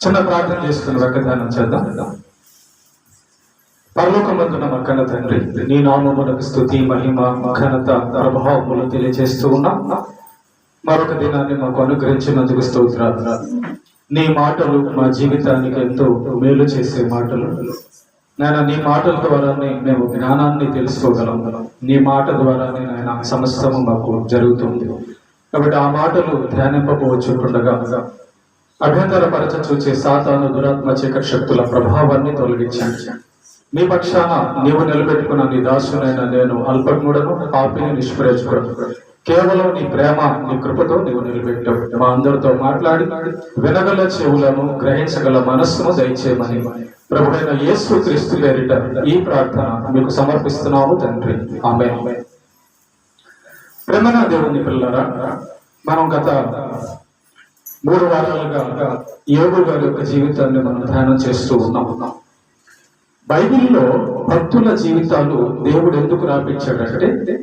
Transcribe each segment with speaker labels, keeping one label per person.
Speaker 1: చిన్న ప్రార్థన చేసుకుని వాగ్దానం చేద్దాం. పరలోకమందున మా కన్న తండ్రి, నీ నామమునకు స్తుతి మహిమ ఘనత ప్రభావములు తెలియజేస్తూ ఉన్నాం. మరొక దినాన్ని మాకు అనుగ్రహించినందుకు స్తోత్రాలు. నీ మాటలు మా జీవితానికి ఎంతో మేలు చేసే మాటలు. నేను నీ మాటల ద్వారానే మేము జ్ఞానాన్ని తెలుసుకోగలం. నీ మాట ద్వారానే నాయన సమస్తము మాకు జరుగుతుంది. కాబట్టి ఆ మాటలు ధ్యానింపబోచుండగా అభ్యంతరపరచ చూచే సాతాను దురాత్మ చీకటి శక్తుల ప్రభావాన్ని తొలగించి మీ పక్షాన నీవు నిలబెట్టుకున్న నీ దాసునైనా నేను అల్పజ్ఞుడను, పాపిని, నిష్ప్రయోజకుడను. కేవలం నీ ప్రేమ, నీ కృపతో నీవు నిలబెట్టావు. మా అందరితో మాట్లాడి వినగల చెవులను, గ్రహించగల మనస్సును దయచేయమని ప్రభువైన యేసు క్రీస్తు పేరిట ఈ ప్రార్థన మీకు సమర్పిస్తున్నాము తండ్రి. ఆమేన్. ప్రేమన దేవుని పిల్లరా, మనం గత 3 వారాలుగా యోబు గారి యొక్క జీవితాన్ని మనం ధ్యానం చేస్తూ ఉన్నాం. బైబిల్లో భక్తుల జీవితాలు దేవుడు ఎందుకు రాపించాడంటే,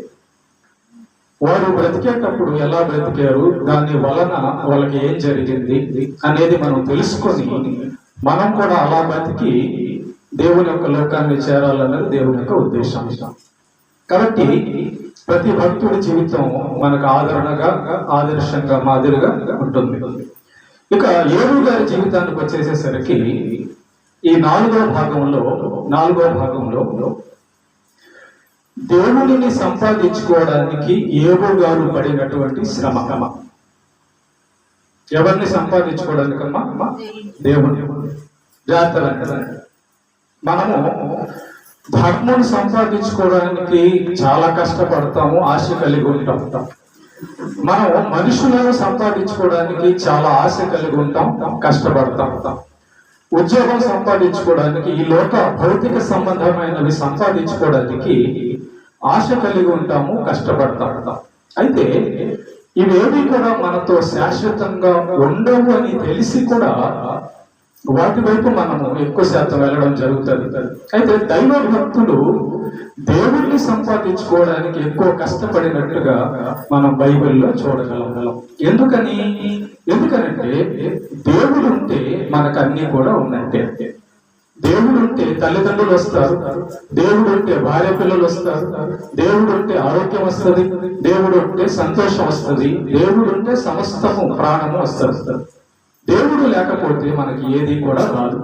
Speaker 1: వారు బ్రతికేటప్పుడు ఎలా బ్రతికారు, దాని వలన వాళ్ళకి ఏం జరిగింది అనేది మనం తెలుసుకొని మనం కూడా అలా బ్రతికి దేవుని యొక్క లోకాన్ని చేరాలన్నది దేవుని యొక్క ఉద్దేశం. కాబట్టి ప్రతి భక్తుడి జీవితం మనకు ఆదరణగా, ఆదర్శంగా, మాదిరిగా ఉంటుంది. ఇక యోబు గారి జీవితానికి వచ్చేసేసరికి ఈ 4వ భాగంలో దేవుడిని సంపాదించుకోవడానికి యోబు గారు పడినటువంటి శ్రమ. ఎవరిని సంపాదించుకోవడానికమ్మా? దేవుని. జాగ్రత్త. మనము ధర్మం సంపాదించుకోవడానికి చాలా కష్టపడతాము, ఆశ కలిగి ఉంటాం. మనం మనుషులను సంపాదించుకోవడానికి చాలా ఆశ కలిగి ఉంటాం, కష్టపడతాం. ఉద్యోగం సంపాదించుకోవడానికి, ఈ లోక భౌతిక సంబంధమైనవి సంపాదించుకోవడానికి ఆశ కలిగి ఉంటాము, కష్టపడతాం. అయితే ఇవేవి కూడా మనతో శాశ్వతంగా ఉండవు అని తెలిసి కూడా వాటి వైపు మనము ఎక్కువ శాతం వెళ్ళడం జరుగుతుంది. అయితే దైవ భక్తులు దేవుణ్ణి సంపాదించుకోవడానికి ఎక్కువ కష్టపడినట్టుగా మనం బైబిల్లో చూడగలం. ఎందుకనంటే దేవుడు ఉంటే మనకు అన్ని కూడా ఉన్నట్టే. దేవుడు ఉంటే తల్లిదండ్రులు వస్తారు, దేవుడు ఉంటే భార్య పిల్లలు వస్తారు, దేవుడు ఉంటే ఆరోగ్యం వస్తుంది, దేవుడు ఉంటే సంతోషం వస్తుంది, దేవుడు ఉంటే సమస్తము ప్రాణము వస్తుంది. దేవుడు లేకపోతే మనకి ఏది కూడా రాదు.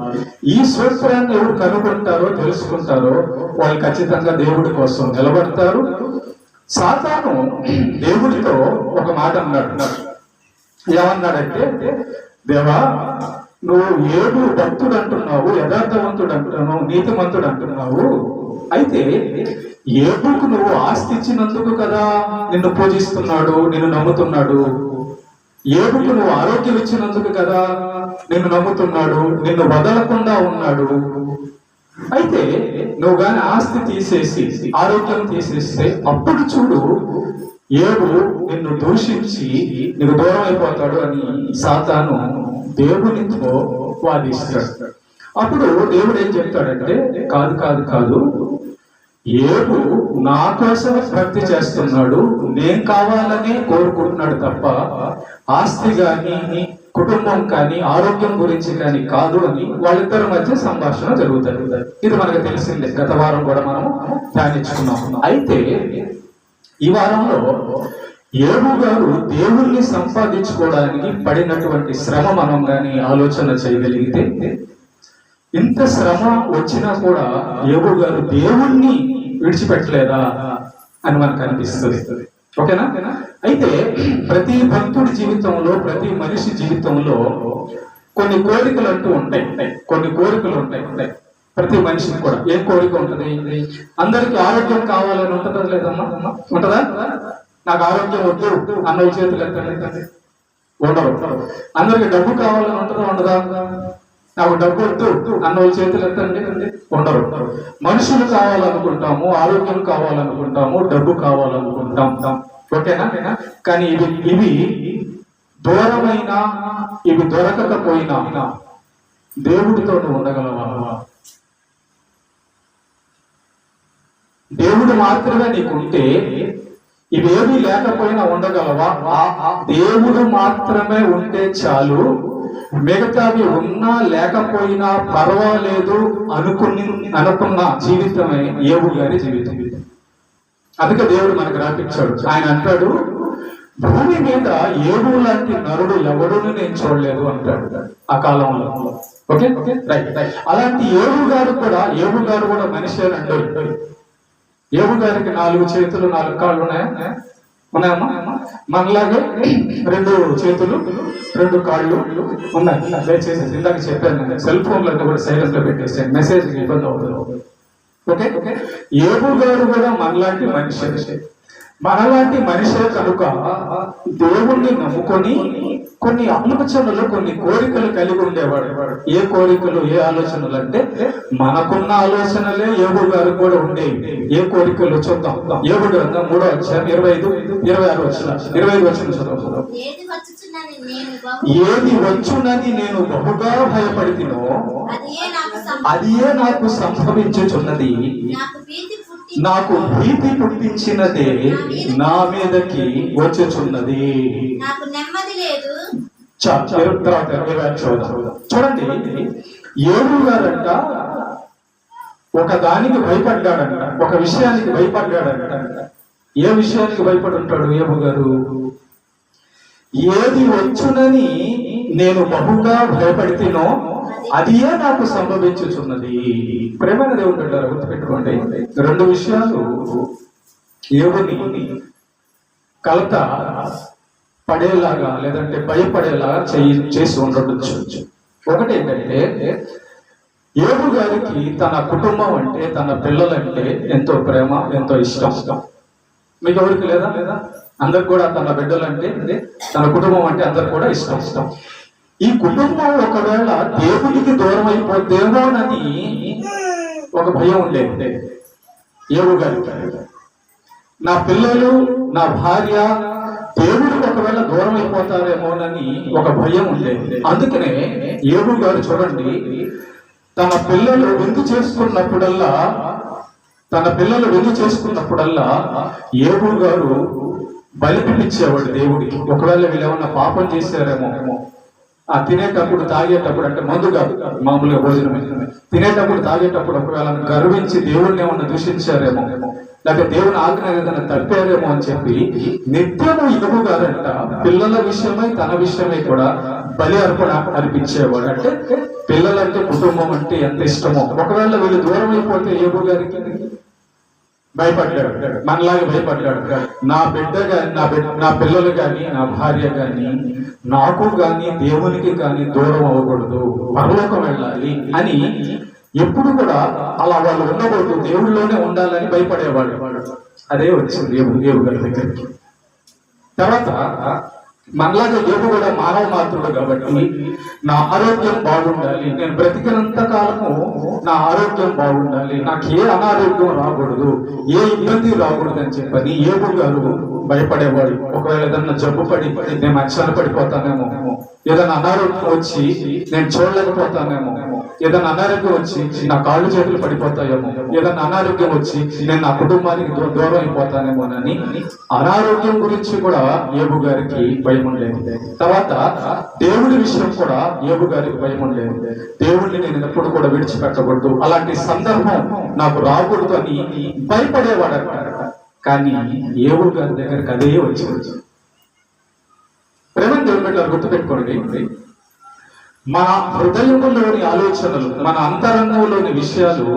Speaker 1: ఈ సూత్రాన్ని ఎవరు కనుగొంటారో, తెలుసుకుంటారో వాళ్ళు ఖచ్చితంగా దేవుడి కోసం నిలబడతారు. సాతాను దేవుడితో ఒక మాట అన్నాడు. ఏమన్నాడంటే, దేవా, నువ్వు యోబు భక్తుడు అంటున్నావు, యథార్థవంతుడు అంటున్నావు, నీతిమంతుడు అంటున్నావు. అయితే యోబుకు నువ్వు ఆస్తి ఇచ్చినందుకు కదా నిన్ను పూజిస్తున్నాడు, నిన్ను నమ్ముతున్నాడు. యోబుకు నువ్వు ఆరోగ్యం ఇచ్చినందుకు కదా నిన్ను నమ్ముతున్నాడు, నిన్ను వదలకుండా ఉన్నాడు. అయితే నువ్వు గాని ఆస్తి తీసేసి, ఆరోగ్యం తీసేస్తే అప్పుడు చూడు యోబు నిన్ను దూషించి నీకు దూరం అయిపోతాడు అని సాతాను దేవునితో వాదిస్తాడు. అప్పుడు దేవుడు ఏం చెప్తాడంటే, కాదు, యోబు నా కోసం భక్తి చేస్తున్నాడు, నేను కావాలని కోరుకుంటున్నాడు తప్ప ఆస్తి కానీ, కుటుంబం కానీ, ఆరోగ్యం గురించి కానీ కాదు అని వాళ్ళిద్దరి మధ్య సంభాషణ జరుగుతుంది. ఇది మనకు తెలిసిందే, గత వారం కూడా మనము ధ్యానించుకున్నాం. అయితే ఈ వారంలో యోబు గారు దేవుణ్ణి సంపాదించుకోవడానికి పడినటువంటి శ్రమ మనం కానీ ఆలోచన చేయగలిగితే, ఇంత శ్రమ వచ్చినా కూడా యోబు గారు దేవుణ్ణి విడిచిపెట్టలేదా అని మనకు అనిపిస్తుంది. ఓకేనా? అయితే ప్రతి భక్తుడి జీవితంలో, ప్రతి మనిషి జీవితంలో కొన్ని కోరికలు అంటూ ఉంటాయి. ప్రతి మనిషికి కూడా ఏం కోరిక ఉంటుంది? అందరికి ఆరోగ్యం కావాలని ఉంటుందా లేదమ్మా? ఉంటుందా? నాకు ఆరోగ్యం వద్దు అన్న చేతులు ఎత్తండి. ఉండరు. అందరికి డబ్బు కావాలని ఉండదా? నాకు డబ్బు వద్దు అన్న చేతులు ఎత్తండి. ఉండరు. మనుషులు కావాలనుకుంటాము, ఆరోగ్యం కావాలనుకుంటాము, డబ్బు కావాలనుకుంటాం. ఓకేనా? కానీ ఇవి దూరమైనా, ఇవి దొరకకపోయినా దేవుడితో నువ్వు ఉండగలవా? దేవుడు మాత్రమే నీకుంటే ఇవేమీ లేకపోయినా ఉండగలవా? దేవుడు మాత్రమే ఉంటే చాలు, మిగతావి ఉన్నా లేకపోయినా పర్వాలేదు అనుకున్న జీవితమే ఏబు గారి జీవితం. అందుకే దేవుడు మనకు రాపించాడు. ఆయన అంటాడు, భూమి మీద ఏబు లాంటి నరుడు ఎవడును నేను చూడలేదు అంటాడు ఆ కాలంలో. Okay, right. అలాంటి ఏబు గారు కూడా మనిషి అంటాడు. ఏబు గారికి 4 చేతులు 4 కాళ్ళు ఉన్నాయమ్మా? మనలాగే 2 చేతులు 2 కాళ్ళు ఉన్నాయి. దయచేసి ఇందాక చెప్పాను, సెల్ ఫోన్లో కూడా సైలెంట్ లో పెట్టేసాను, మెసేజ్ ఇబ్బంది అవుతుంది. ఓకే, ఏబు గారు కూడా మనలాంటి మనిషి. మనలాంటి మనిషే కనుక దేవుణ్ణి నమ్ముకొని కొన్ని ఆలోచనలు, కొన్ని కోరికలు కలిగి ఉండేవాడు. ఏ కోరికలు, ఏ ఆలోచనలు అంటే మనకున్న ఆలోచనలే ఏబు గారు కూడా ఉండేవి. ఏ కోరికలు చూద్దాం. ఏబు గ్రంథం 3వ అధ్యాయం 25-26 వచనం చదువుతాం. ఏది వచ్చునని నేను బహుగా భయపడితినో అదియే నాకు సంభవించుచున్నది. నాకు భీతి పుట్టించినదే నా మీదకి వచ్చుచున్నది. చూడండి, ఏబు గారంట ఒక దానికి భయపడ్డాడంట, ఒక విషయానికి భయపడ్డాడంట. ఏ విషయానికి భయపడి ఉంటాడు ఏబు గారు? ఏది వచ్చునని నేను బహుగా భయపడితేనో అదియే నాకు సంభవించుచున్నది. ప్రేమైన దేవుడు అంటారు, గుర్తుపెట్టుకోండి. 2 విషయాలు ఏబుని కలత పడేలాగా లేదంటే భయపడేలాగా చేసి ఉండొచ్చు. ఒకటి ఏంటంటే, ఏబు గారికి తన కుటుంబం అంటే, తన పిల్లలంటే ఎంతో ప్రేమ, ఎంతో ఇష్టం. మీకు ఎవరికి లేదా? అందరికి కూడా తన బిడ్డలంటే, తన కుటుంబం అంటే అందరికి కూడా ఇష్టం. ఈ కుటుంబం ఒకవేళ దేవుడికి దూరం అయిపోతేమోనని ఒక భయం ఉండేది ఏబు గారికి. నా పిల్లలు, నా భార్య దేవుడికి ఒకవేళ దూరం అయిపోతారేమోనని ఒక భయం ఉండేది. అందుకనే ఏబు గారు చూడండి, తన పిల్లలు విందు చేసుకున్నప్పుడల్లా ఏబు గారు బలిపించేవాడు దేవుడికి. ఒకవేళ వీళ్ళు ఏమన్నా పాపం చేశారేమో, ఆ తినేటప్పుడు తాగేటప్పుడు, అంటే మందు కాదు, మామూలుగా భోజనం తినేటప్పుడు తాగేటప్పుడు ఒకవేళ గర్వించి దేవుడిని ఏమన్నా దూషించారేమో, లేకపోతే దేవుని ఆజ్ఞ ఏదైనా తప్పారేమో అని చెప్పి నిత్యము ఏబు గారంట పిల్లల విషయమై తన విషయమై కూడా బలి అర్పించేవాడు. అంటే పిల్లలంటే, కుటుంబం అంటే ఎంత ఇష్టమో. ఒకవేళ వీళ్ళు దూరం అయిపోతే ఏబు గారికి భయపడ్డాడు, మనలాగే భయపడ్డాడు. నా బిడ్డ గాని, నా పిల్లలు గాని, నా భార్య గాని, నాకు గాని, దేవునికి గాని దూరం అవ్వకూడదు, పరలోకం వెళ్ళాలి అని ఎప్పుడు కూడా అలా వాళ్ళు ఉండకూడదు, దేవుళ్ళలోనే ఉండాలని భయపడేవాడు. అదే వచ్చింది ఏబు గారి దగ్గరికి. తర్వాత మనలాగా ఏబు కూడా మానవ మాత్రుడు కాబట్టి నా ఆరోగ్యం బాగుండాలి, నేను బ్రతికినంత కాలము నా ఆరోగ్యం బాగుండాలి, నాకు ఏ అనారోగ్యం రాకూడదు, ఏ ఇబ్బంది రాకూడదు అని చెప్పని ఏబు గారు భయపడేవాడు. ఒకవేళ ఏదన్నా జబ్బు పడి నేను మంచాన పడిపోతానేమో, ఏదైనా అనారోగ్యం వచ్చి నేను చూడలేకపోతానేమో, ఏదైనా అనారోగ్యం వచ్చి నా కాళ్ళు చేతులు పడిపోతాయేమో, ఏదైనా అనారోగ్యం వచ్చి నేను నా కుటుంబానికి దూరం అయిపోతానేమోనని అనారోగ్యం గురించి కూడా ఏబు గారికి భయం ఉండేది. తర్వాత దేవుడి విషయం కూడా ఏబు గారికి భయం ఉండేది. దేవుడిని నేను ఎప్పుడు కూడా విడిచిపెట్టకూడదు, అలాంటి సందర్భం నాకు రాకూడదు అని భయపడేవాడు. కానీ ఏబు గారి దగ్గరికి అదే వచ్చి ప్రేమ దేవుడు పెట్టారు. గుర్తుపెట్టుకోండి, మన హృదయంలోని ఆలోచనలు, మన అంతరంగంలోని విషయాలు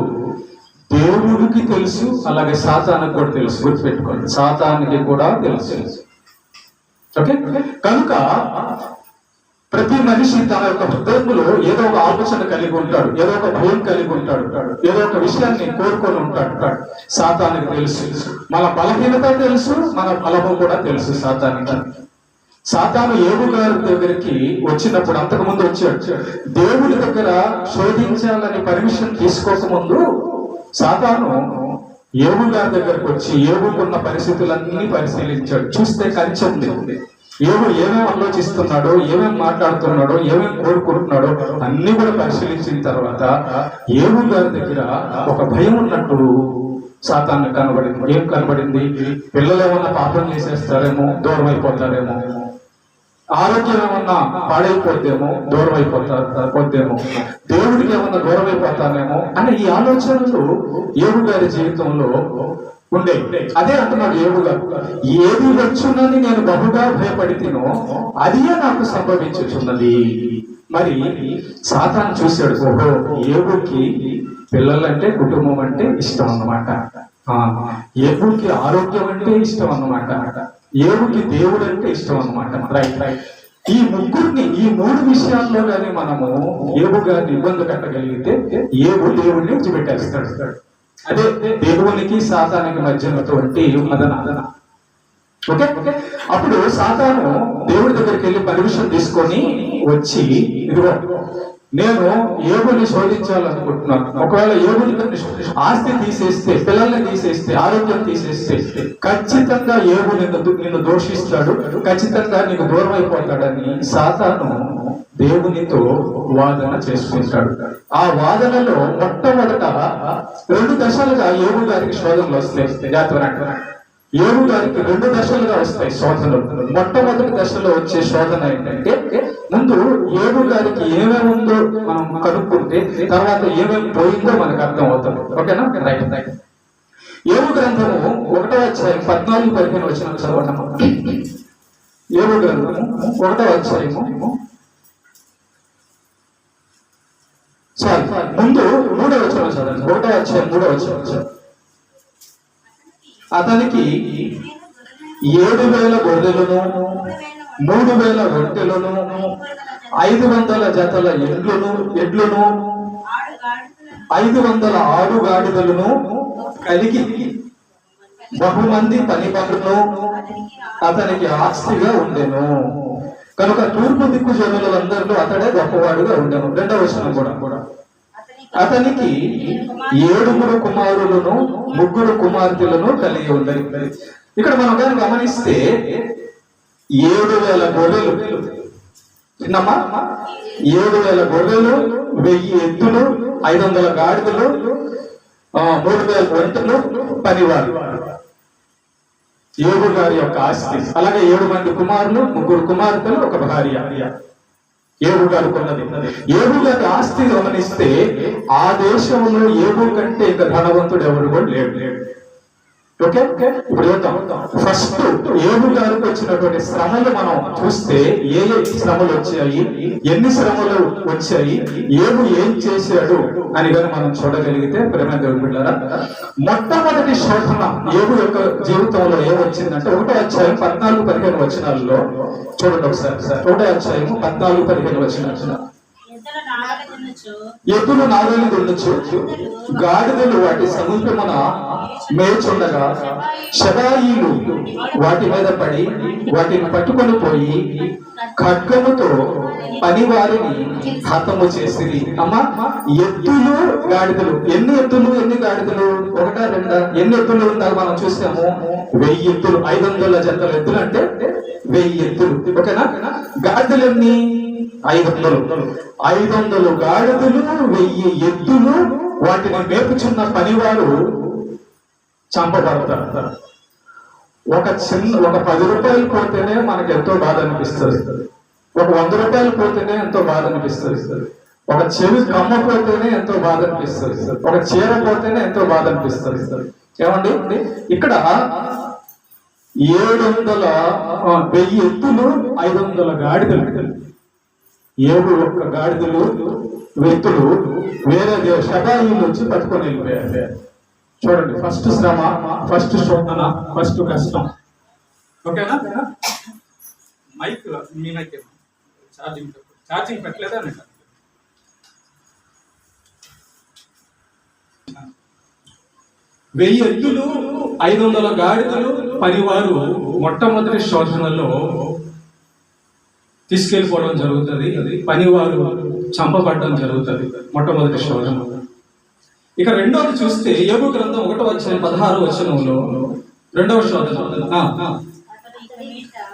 Speaker 1: దేవుడికి తెలుసు, అలాగే సాతానికి కూడా తెలుసు. గుర్తుపెట్టుకోండి, సాతానికి కూడా తెలుసు. ఓకే, కనుక ప్రతి మనిషి తన యొక్క హృదయంలో ఏదో ఒక ఆలోచన కలిగి ఉంటాడు, ఏదో ఒక భయం కలిగి ఉంటాడు, ఏదో ఒక విషయాన్ని కోరుకొని ఉంటాడు. సాతానికి తెలుసు, మన బలహీనత తెలుసు, మన బలము కూడా తెలుసు సాతానికి. సాతాను ఏబు గారి దగ్గరికి వచ్చినప్పుడు, అంతకుముందు వచ్చాడు, దేవుడి దగ్గర శోధించాలని పర్మిషన్ తీసుకోకముందు సాతాను ఏబు గారి దగ్గరకు వచ్చి ఏబుకున్న పరిస్థితులన్నీ పరిశీలించాడు. చూస్తే కంచె ఉంది. ఏబు ఏమేమి ఆలోచిస్తున్నాడో, ఏమేమి మాట్లాడుతున్నాడో, ఏమేమి కోరుకుంటున్నాడో అన్ని కూడా పరిశీలించిన తర్వాత ఏబు గారి దగ్గర ఒక భయం ఉన్నట్టు సాతాను కనబడింది. ఏం కనబడింది? పిల్లలు ఏమన్నా పాపం చేసేస్తారేమో, దూరం అయిపోతారేమో, ఆరోగ్యం ఏమన్నా పాడైపోద్దేమో, దూరం అయిపోతామో, దేవుడికి ఏమన్నా దూరం అయిపోతానేమో అనే ఈ ఆలోచనలు యోబు గారి జీవితంలో ఉండే. అదే అంటున్నాడు యోబు గారు, ఏది వచ్చునని నేను బహుగా భయపడితినో అదే నాకు సంభవించుచున్నది. మరి సాతాను చూశాడు, ఓహో యోబుకి పిల్లలంటే కుటుంబం అంటే ఇష్టం అన్నమాట, యోబుకి ఆరోగ్యం అంటే ఇష్టం అన్నమాట, యోబుకి దేవుడు అంటే ఇష్టం అన్నమాట. రైట్ రైట్ ఈ ముగ్గురిని, ఈ మూడు విషయాల్లో కానీ మనము యోబు గారిని ఇబ్బంది పెట్టగలిగితే యోబు దేవుడిని విడిచిపెట్టేస్తాడు. అదే దేవునికి సాతానికి మధ్య ఉన్నటువంటి మదన. ఓకే, అప్పుడు సాతాను దేవుడి దగ్గరికి వెళ్ళి పర్మిషన్ తీసుకొని వచ్చి, ఇదిగో నేను యోబుని శోధించాలనుకుంటున్నాను, ఒకవేళ యోబుని ఆస్తి తీసేస్తే, పిల్లల్ని తీసేస్తే, ఆరోగ్యం తీసేస్తే ఖచ్చితంగా యోబు నిన్ను దోషిస్తాడు, ఖచ్చితంగా నీకు దూరం అయిపోతాడని సాతాను దేవునితో వాదన చేసుకుంటాడు. ఆ వాదనలో మొట్టమొదట 2 దశలుగా యోబు గారికి శోధనలు వస్తాయి. జాగ్రత్త, యోబు గారికి 2 దశలుగా వస్తాయి శోధనలు. మొట్టమొదటి దశలో వచ్చే శోధన ఏంటంటే, ముందు యోబు గారికి ఏమేమి ఉందో మనం కనుక్కుంటే తర్వాత ఏమేమి పోయిందో మనకు అర్థం అవుతుంది. ఓకేనా? రైట్ రైట్ యోబు గ్రంథము 1వ అధ్యాయం 14-15 వచనం చదవండి. యోబు గ్రంథము 1వ అధ్యాయము ముందు 3వ వచనం చదవండి. 1వ అధ్యాయం 3వ వచనం. అతనికి 7,000 గొర్రెలను, 3,000 రొట్టెలను, 500 జతల ఎడ్లును, 500 ఆడుగాడిదలను కలిగి బహుమంది పనిపనులను అతనికి ఆస్తిగా ఉండెను. కనుక తూర్పు దిక్కు జనులందరిలో అతడే గొప్పవాడుగా ఉండెను. 2వ వచనం కూడా. అతనికి 7 కుమారులను, 3 కుమార్తెలను కలిగి ఉండేది. ఇక్కడ మనం కానీ గమనిస్తే 7,000 గొర్రెలు, చిన్నమ్మా 7,000 గొర్రెలు, 1000 ఎద్దులు, 500 గాడిదలు, 3,000 ఒంటెలు, పనివారు యోబు గారి యొక్క ఆస్తి. అలాగే 7 మంది కుమారులు, 3 కుమార్తెలు, 1 భార్య యోబు గారు కొన్నది. యోబు గారి ఆస్తి గమనిస్తే ఆ దేశంలో యోబు కంటే ఇంకా ధనవంతుడు ఎవరు కూడా లేడు. ఓకే, ఇప్పుడు ఫస్ట్ యోబు గారికి వచ్చినటువంటి శ్రమలు మనం చూస్తే ఏ శ్రమలు వచ్చాయి, ఎన్ని శ్రమలు వచ్చాయి, యోబు ఏం చేశాడు అని కానీ మనం చూడగలిగితే ప్రేమ దేవుని బిడ్డలారా, మొట్టమొదటి శోధన యోబు యొక్క జీవితంలో ఏమొచ్చిందంటే 1వ అధ్యాయం 14-15 వచనాల్లో చూడండి ఒకసారి. 1వ అధ్యాయం 14-15 వచనాలు. ఎద్దులు నాగలి దున్నచ్చు, గాడిదలు వాటి సమీపమున మేచుండగా షదాయిలు వాటి మీద పడి వాటిని పట్టుకొని పోయి ఖడ్గముతో పనివారిని హతము చేసిరి. అమ్మా, ఎద్దులు గాడిదలు, ఎన్ని ఎద్దులు ఎన్ని గాడిదలు? 1, 2 ఎన్ని ఎద్దులు ఉందా మనం చూసాము? 1000 ఎద్దులు. 500 జతల ఎద్దులు అంటే 1000 ఎద్దులు. ఓకేనా? గాడిదలు ఎన్ని? 500 గాడిదలు, 1000 ఎద్దులు, వాటిని మేపుచున్న పనివారు చంపబడతారు. ఒక 10 రూపాయలు పోతేనే మనకు ఎంతో బాధ అనిపిస్తుంది, ఒక 100 రూపాయలు పోతేనే ఎంతో బాధ అనిపిస్తుంది, ఒక చెవి కమ్మ పోతేనే ఎంతో బాధ అనిపిస్తుంది, ఒక చీర పోతేనే ఎంతో బాధ అనిపిస్తుంది. ఏమండి, ఇక్కడ 1000 ఎద్దులు, 500 గాడిదలు, 7 గాడిదలు, వ్యక్తులు వేరే శతాయులు వచ్చి పట్టుకొని వెళ్ళిపోయారు. చూడండి, ఫస్ట్ శ్రమ, ఫస్ట్ శోధన, ఫస్ట్ కష్టం. ఓకేనా? మైక్ మీ మైక్ ఛార్జింగ్ పెట్టలేదా? 1000 ఎద్దులు, 500 గాడిదలు, పనివారు మొట్టమొదటి శోధనలో తీసుకెళ్ళిపోవడం జరుగుతుంది. పనివారు చంపబడడం జరుగుతుంది, మొట్టమొదటి శోధన. ఇక రెండవది చూస్తే యోబు గ్రంథం 1వ అధ్యాయం 16వ వచనంలో 2వ శోధన.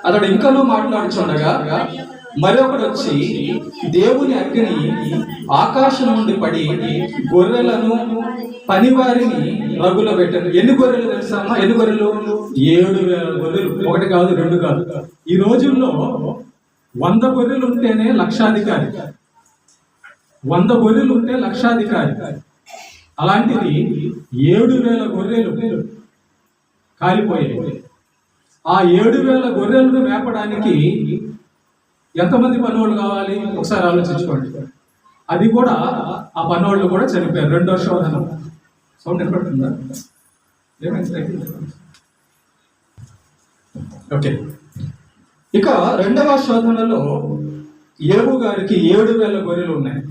Speaker 1: అతడు ఇంకనూ మాట్లాడుచుండగా మరొకడు వచ్చి దేవుని అగ్ని ఆకాశం నుండి పడి గొర్రెలను పనివారిని రగులో పెట్టారు. ఎన్ని గొర్రెలు తెలుసా? ఎన్ని గొర్రెలు? 7,000 గొర్రెలు. 1 కాదు, 2 కాదు. ఈ రోజుల్లో 100 గొర్రెలు ఉంటేనే లక్షాధికారి, 100 గొర్రెలు ఉంటే లక్షాధికారి. అలాంటిది 7,000 గొర్రెలు కాలిపోయాయి. ఆ 7,000 గొర్రెలను మేపడానికి ఎంతమంది పనోళ్ళు కావాలి ఒకసారి ఆలోచించుకోండి. అది కూడా ఆ పనోళ్ళు కూడా చనిపోయారు. రెండో శోధన సౌండ్ ఎక్కడుందా? ఓకే, ఇక రెండవ శోధనలో ఏబు గారికి 7,000 గొర్రెలు ఉన్నాయి.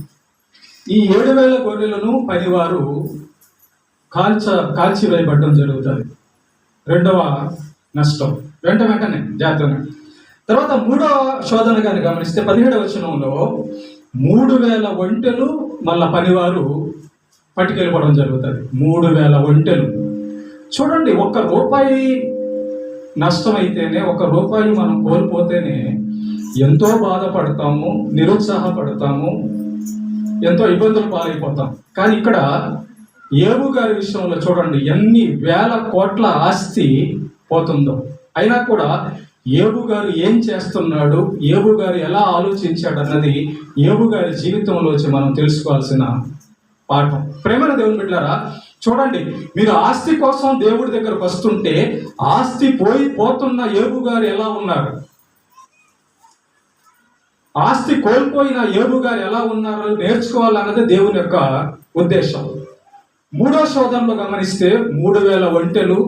Speaker 1: ఈ 7,000 గొర్రెలను పనివారు కాల్చివేయబడడం జరుగుతుంది. రెండవ నష్టం వెంటనే జాగ్రత్తగా. తర్వాత మూడవ శోధన కానీ గమనిస్తే 17వ వచనంలో 3,000 ఒంటెలు మళ్ళా పనివారు పట్టుకెళ్ళిపోవడం జరుగుతుంది. 3,000 ఒంటెలు. చూడండి, ₹1 నష్టం అయితేనే, ₹1 మనం కోల్పోతేనే ఎంతో బాధపడతాము, నిరుత్సాహపడతాము, ఎంతో ఇబ్బందులు పాలైపోతాం. కానీ ఇక్కడ ఏబు గారి విషయంలో చూడండి ఎన్ని వేల కోట్ల ఆస్తి పోతుందో. అయినా కూడా ఏబు గారు ఏం చేస్తున్నాడు, ఏబు గారు ఎలా ఆలోచించాడు అన్నది ఏబు గారి జీవితంలోంచి మనం తెలుసుకోవాల్సిన పాఠం. ప్రేమైన దేవుని బిడ్డలారా, చూడండి, మీరు ఆస్తి కోసం దేవుడి దగ్గరకు వస్తుంటే ఆస్తి పోతున్న ఏబు గారు ఎలా ఉన్నారు, ఆస్తి కోల్పోయిన ఏబు గారు ఎలా ఉన్నారు నేర్చుకోవాలన్నది దేవుని యొక్క ఉద్దేశం. మూడో శోధనలో గమనిస్తే 3,000 ఒంటెలు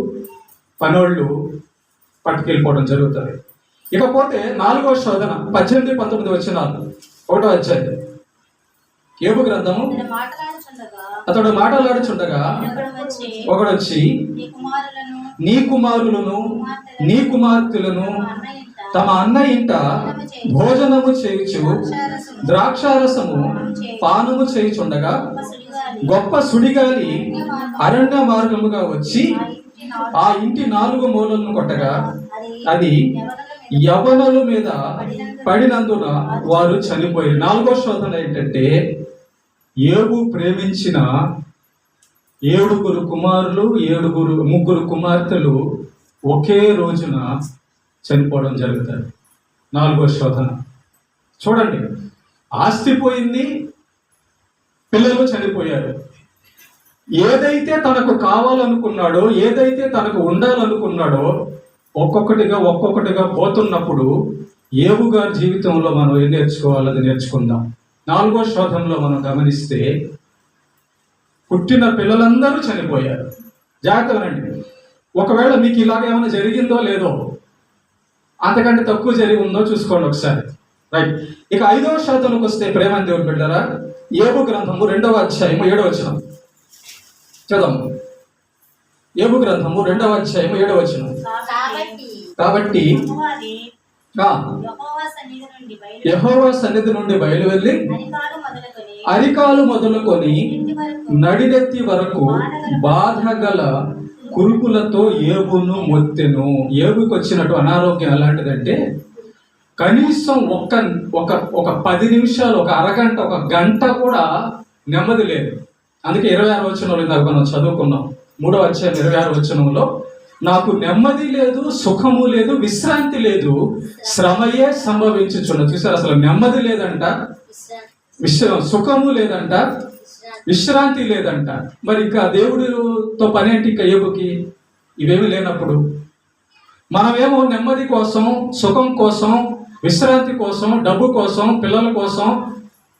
Speaker 1: పనోళ్ళు పట్టుకెళ్ళిపోవడం జరుగుతుంది. ఇకపోతే 4వ శోధన 18-19 వచనాలు, 1వ అధ్యాయం. ఏబు గ్రంథము. అతడు మాట్లాడుచుండగా ఒకడు వచ్చి నీ కుమారులను నీ కుమార్తెలను తమ అన్న ఇంట భోజనము చేయుచు ద్రాక్షారసము పానము చేయుచుండగా గొప్ప సుడిగాలి అరణ్య మార్గముగా వచ్చి ఆ ఇంటి 4 మూలలను కొట్టగా అది యవనుల మీద పడినందున వారు చనిపోయారు. 4వ శోధన ఏంటంటే ఏబు ప్రేమించిన 7 కుమారులు 3 కుమార్తెలు ఒకే రోజున చనిపోవడం జరుగుతుంది. 4వ శోధన. చూడండి, ఆస్తి పోయింది, పిల్లలు చనిపోయారు. ఏదైతే తనకు కావాలనుకున్నాడో, ఏదైతే తనకు ఉండాలనుకున్నాడో ఒక్కొక్కటిగా పోతున్నప్పుడు ఏబు గారి జీవితంలో మనం ఏం నేర్చుకోవాలో అది నేర్చుకుందాం. 4వ శోధనలో మనం గమనిస్తే పుట్టిన పిల్లలందరూ చనిపోయారు. జాగ్రత్తగానండి. ఒకవేళ మీకు ఇలాగ ఏమైనా జరిగిందో లేదో, అంతకంటే తక్కువ జరిగి ఉందో చూసుకోండి ఒకసారి. రైట్. ఇక 5వ శోధనకు వస్తే ప్రేమ దేవుని బిడ్డలారా, ఏబు గ్రంథము 2వ అధ్యాయం 7వ వచనం చదవము. ఏబు గ్రంథము 2వ అధ్యాయం 7వ వచనం. కాబట్టి యెహోవా సన్నిధి నుండి బయలువెళ్ళి అరికాలు మొదలుకొని నడినెత్తి వరకు బాధగల కురుపులతో ఏబును మొత్తెను. ఏబుకి వచ్చినట్టు అనారోగ్యం ఎలాంటిదంటే కనీసం ఒక 10 నిమిషాలు, ఒక అరగంట, ఒక గంట కూడా నెమ్మది లేదు. అందుకే 26వ వచనంలో ఇందాక మనం చదువుకున్నాం. 3వ అధ్యాయం 26వ వచనంలో నాకు నెమ్మది లేదు, సుఖము లేదు, విశ్రాంతి లేదు, శ్రమయే సంభవించుచున్నది. చూసారు, అసలు నెమ్మది లేదంట, సుఖము లేదంట, విశ్రాంతి లేదంట. మరి ఇంకా దేవుడితో పనేంటి? ఇంకా ఏబుకి ఇవేమి లేనప్పుడు మనమేమో నెమ్మది కోసం, సుఖం కోసం, విశ్రాంతి కోసం, డబ్బు కోసం, పిల్లల కోసం,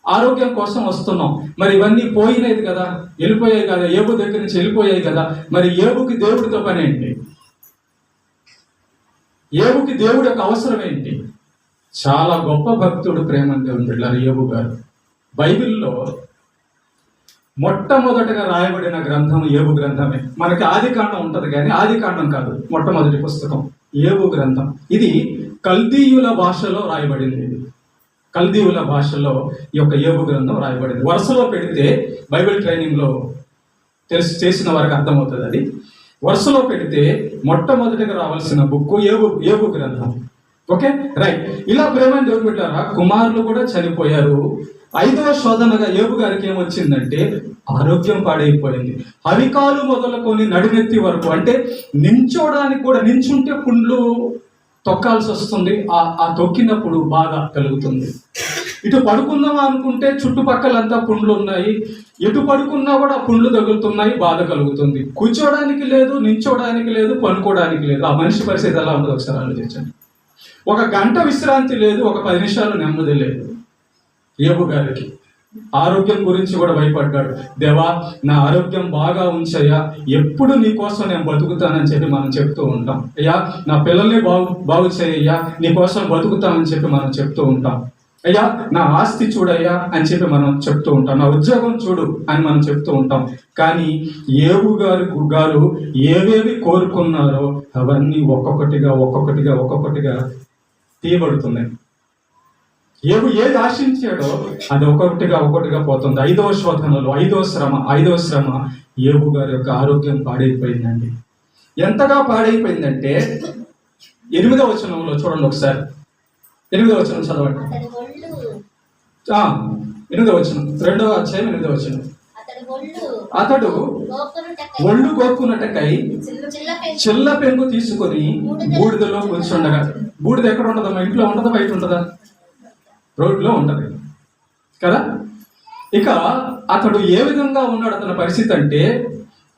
Speaker 1: ఆరోగ్యం కోసం వస్తున్నాం. మరి ఇవన్నీ పోయినాయి కదా, వెళ్ళిపోయాయి కదా, ఏబు దగ్గర నుంచి వెళ్ళిపోయాయి కదా. మరి ఏబుకి దేవుడితో పని ఏంటి? ఏబుకి దేవుడి యొక్క అవసరం ఏంటి? చాలా గొప్ప భక్తుడు, ప్రేమ దేవుని బిడ్డలారా ఏబు గారు. బైబిల్లో మొట్టమొదటగా రాయబడిన గ్రంథం ఏబు గ్రంథమే. మనకి ఆదికాండం ఉంటుంది కానీ ఆదికాండం కాదు, మొట్టమొదటి పుస్తకం ఏబు గ్రంథం. ఇది కల్దీయుల భాషలో రాయబడింది. కల్దీయుల భాషలో ఈ యొక్క ఏబు గ్రంథం రాయబడింది. వరుసలో పెడితే బైబిల్ ట్రైనింగ్లో చేసిన వారికి అర్థమవుతుంది. అది వరుసలో పెడితే మొట్టమొదటిగా రావాల్సిన బుక్ ఏబు గ్రంథం. Okay, right. ఇలా ప్రేమ దేవుని బిడ్డలారా, కుమారులు కూడా చనిపోయారు. 5వ శోధనగా ఏబు గారికి ఏమొచ్చిందంటే ఆరోగ్యం పాడైపోయింది. అరికాలు మొదలుకొని నడినెత్తి వరకు, అంటే నించోడానికి కూడా, నించుంటే పుండ్లు
Speaker 2: తొక్కాల్సి వస్తుంది. ఆ తొక్కినప్పుడు బాధ కలుగుతుంది. ఇటు పడుకుందామా అనుకుంటే చుట్టుపక్కలంతా పుండ్లు ఉన్నాయి, ఎటు పడుకున్నా కూడా పుండ్లు తగులుతున్నాయి, బాధ కలుగుతుంది. కూర్చోడానికి లేదు, నించోడానికి లేదు, పనుకోవడానికి లేదు. ఆ మనిషి పరిస్థితి ఎలా ఉండదు ఒకసారి ఆలోచించండి. ఒక గంట విశ్రాంతి లేదు, ఒక 10 నిమిషాలు నెమ్మది లేదు. యోబు గారికి ఆరోగ్యం గురించి కూడా భయపడ్డాడు. దేవా, నా ఆరోగ్యం బాగా ఉంచయ్యా, ఎప్పుడు నీ కోసం నేను బతుకుతానని చెప్పి మనం చెప్తూ ఉంటాం. అయ్యా, నా పిల్లల్ని బాగు చేయయ్యా, నీ కోసం బతుకుతానని చెప్పి మనం చెప్తూ ఉంటాం. అయ్యా, నా ఆస్తి చూడయ్యా అని చెప్పి మనం చెప్తూ ఉంటాం. నా ఉద్యోగం చూడు అని మనం చెప్తూ ఉంటాం. కానీ యోబు గారు ఏవేవి కోరుకున్నారో అవన్నీ ఒక్కొక్కటిగా తీయబడుతున్నాయి. యోబు ఏది ఆశించాడో అది ఒక్కొక్కటిగా పోతుంది. 5వ శోధనలో 5వ శ్రమ యోబు గారి యొక్క ఆరోగ్యం పాడైపోయిందండి. ఎంతగా పాడైపోయిందంటే 8వ వచనంలో చూడండి ఒకసారి. 8వ వచనం చదవండి. 8వ వచనం, 2వ అధ్యాయం 8వ వచనం. అతడు ఒళ్ళు గోక్కున్నటకై చిల్ల పెంకు తీసుకొని బూడిదలో కూర్చుండగా. బూడిద ఎక్కడ ఉండదు? మా ఇంట్లో ఉండదా, బయట ఉంటుందా? రోడ్లో ఉంటది కదా. ఇక అతడు ఏ విధంగా ఉన్నాడు అతని పరిస్థితి అంటే,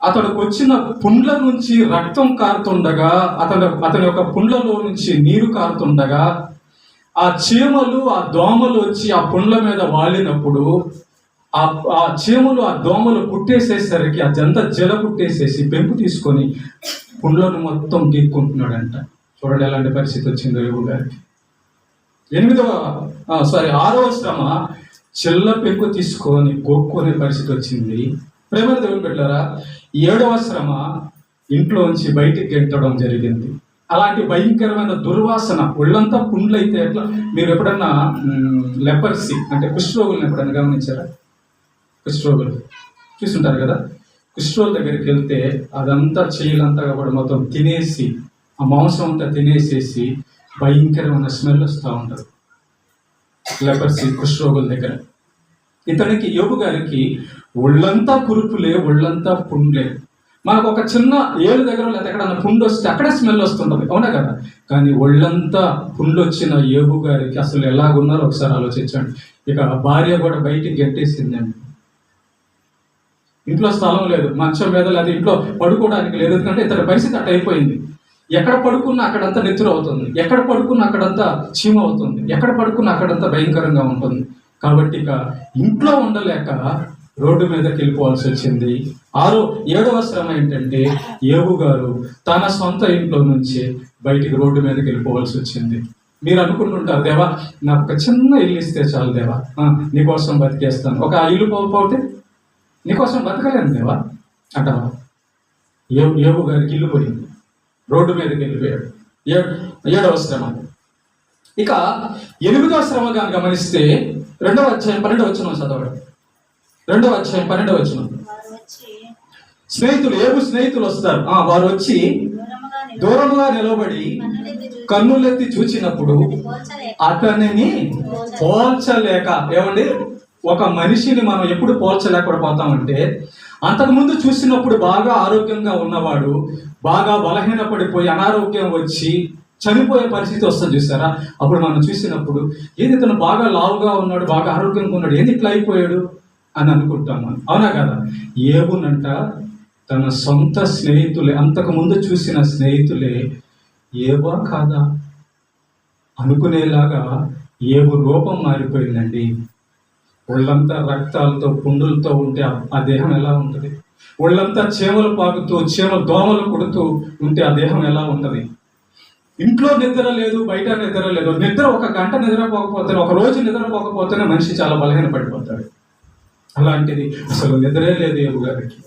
Speaker 2: అతడికి వచ్చిన పుండ్ల నుంచి రక్తం కారుతుండగా, అతని యొక్క పుండ్లలో నుంచి నీరు కారుతుండగా, ఆ చీమలు ఆ దోమలు వచ్చి ఆ పుండ్ల మీద వాలినప్పుడు ఆ చీమలు ఆ దోమలు పుట్టేసేసరికి ఆ జల పుట్టేసేసి పెంకు తీసుకొని పుండ్లను మొత్తం గీక్కుంటున్నాడంట. చూడండి ఎలాంటి పరిస్థితి వచ్చిందో యోబు గారికి. 6వ శ్రమ చిల్ల పెంకు తీసుకొని గోక్కునే పరిస్థితి వచ్చింది. ప్రేమ దేవుని బిడ్డలారా, 7వ శ్రమ ఇంట్లోంచి బయటికి గెంటడం జరిగింది. అలాంటి భయంకరమైన దుర్వాసన, ఒళ్ళంతా పుండ్లు అయితే ఎట్లా? మీరు ఎప్పుడన్నా లెపర్సీ అంటే కుష్ఠరోగులను ఎప్పుడన్నా గమనించారా? కుష్ఠరోగులు చూస్తుంటారు కదా. కుష్ఠరోగుల దగ్గరికి వెళ్తే అదంతా చేయలంతా కూడా మొత్తం తినేసి, ఆ మాంసం అంతా తినేసేసి భయంకరమైన స్మెల్ వస్తూ ఉంటుంది లెపర్సీ కుష్ఠరోగుల దగ్గర. ఇతనికి యోబు గారికి ఒళ్ళంతా కురుపులే, ఒళ్ళంతా పుండ్లే. మనకు ఒక చిన్న ఏళ్ళు దగ్గర లేదా ఎక్కడన్నా పుండు వస్తే అక్కడే స్మెల్ వస్తుంటుంది, అవునా కదా. కానీ ఒళ్ళంతా పుండ్లు వచ్చిన యోబు గారికి అసలు ఎలాగున్నారో ఒకసారి ఆలోచించండి. ఇక భార్య కూడా బయటికి గెట్టేసిందండి. ఇంట్లో స్థలం లేదు, మంచం మీద లేదు, ఇంట్లో పడుకోవడానికి లేదు. ఎందుకంటే ఇతని పరిస్థితి అట్ట అయిపోయింది. ఎక్కడ పడుకున్నా అక్కడంతా నెత్తురు అవుతుంది, ఎక్కడ పడుకున్నా అక్కడంతా చీమ అవుతుంది, ఎక్కడ పడుకున్నా అక్కడంతా భయంకరంగా ఉంటుంది. కాబట్టి ఇక ఇంట్లో ఉండలేక రోడ్డు మీదకి వెళ్ళిపోవాల్సి వచ్చింది. 7వ శ్రమ ఏంటంటే యోబు గారు తన సొంత ఇంట్లో నుంచి బయటికి రోడ్డు మీదకి వెళ్ళిపోవాల్సి వచ్చింది. మీరు అనుకుంటుంటారు, దేవా నాకు ఒక చిన్న ఇల్లు ఇస్తే చాలు దేవా, నీకోసం బతికేస్తాను. ఒక ఇల్లు పోతే నీకోసం బతకలేను దేవా అంటావా? యోబు గారికి ఇల్లు పోయింది, రోడ్డు మీదకి వెళ్ళిపోయాడు. 7వ శ్రమ. ఇక 8వ శ్రమ కానీ గమనిస్తే 2వ అధ్యాయం 12వ వచనం చదవడం. 2వ అధ్యాయం 12వ వచనం. యోబు స్నేహితులు వస్తారు. వారు వచ్చి దూరంగా నిలబడి కన్నులెత్తి చూచినప్పుడు అతనిని పోల్చలేక, ఏమండి, ఒక మనిషిని మనం ఎప్పుడు పోల్చలేకపోతామంటే, అంతకుముందు చూసినప్పుడు బాగా ఆరోగ్యంగా ఉన్నవాడు బాగా బలహీనపడిపోయి అనారోగ్యం వచ్చి చనిపోయే పరిస్థితి వస్తుంది చూసారా. అప్పుడు మనం చూసినప్పుడు ఏది ఇతను బాగా లావుగా ఉన్నాడు, బాగా ఆరోగ్యంగా ఉన్నాడు, ఏది ఇట్లా అయిపోయాడు అని అనుకుంటాం మనం, అవునా కదా. యోబునంట తన సొంత స్నేహితులే, అంతకుముందు చూసిన స్నేహితులే యోబా కాదా అనుకునేలాగా యోబు రూపం మారిపోయిందండి. ఒళ్ళంతా రక్తాలతో పుండులతో ఉంటే ఆ దేహం ఎలా ఉంటుంది? ఒళ్ళంతా చీమలు పాకుతూ దోమలు కుడుతూ ఉంటే ఆ దేహం ఎలా ఉంటుంది? ఇంట్లో నిద్ర లేదు, బయట నిద్ర లేదు. నిద్ర ఒక గంట నిద్రపోకపోతే, ఒక రోజు నిద్రపోకపోతేనే మనిషి చాలా బలహీన పడిపోతాడు. అలాంటిది అసలు నిద్రే లేదు యోబు గారికి.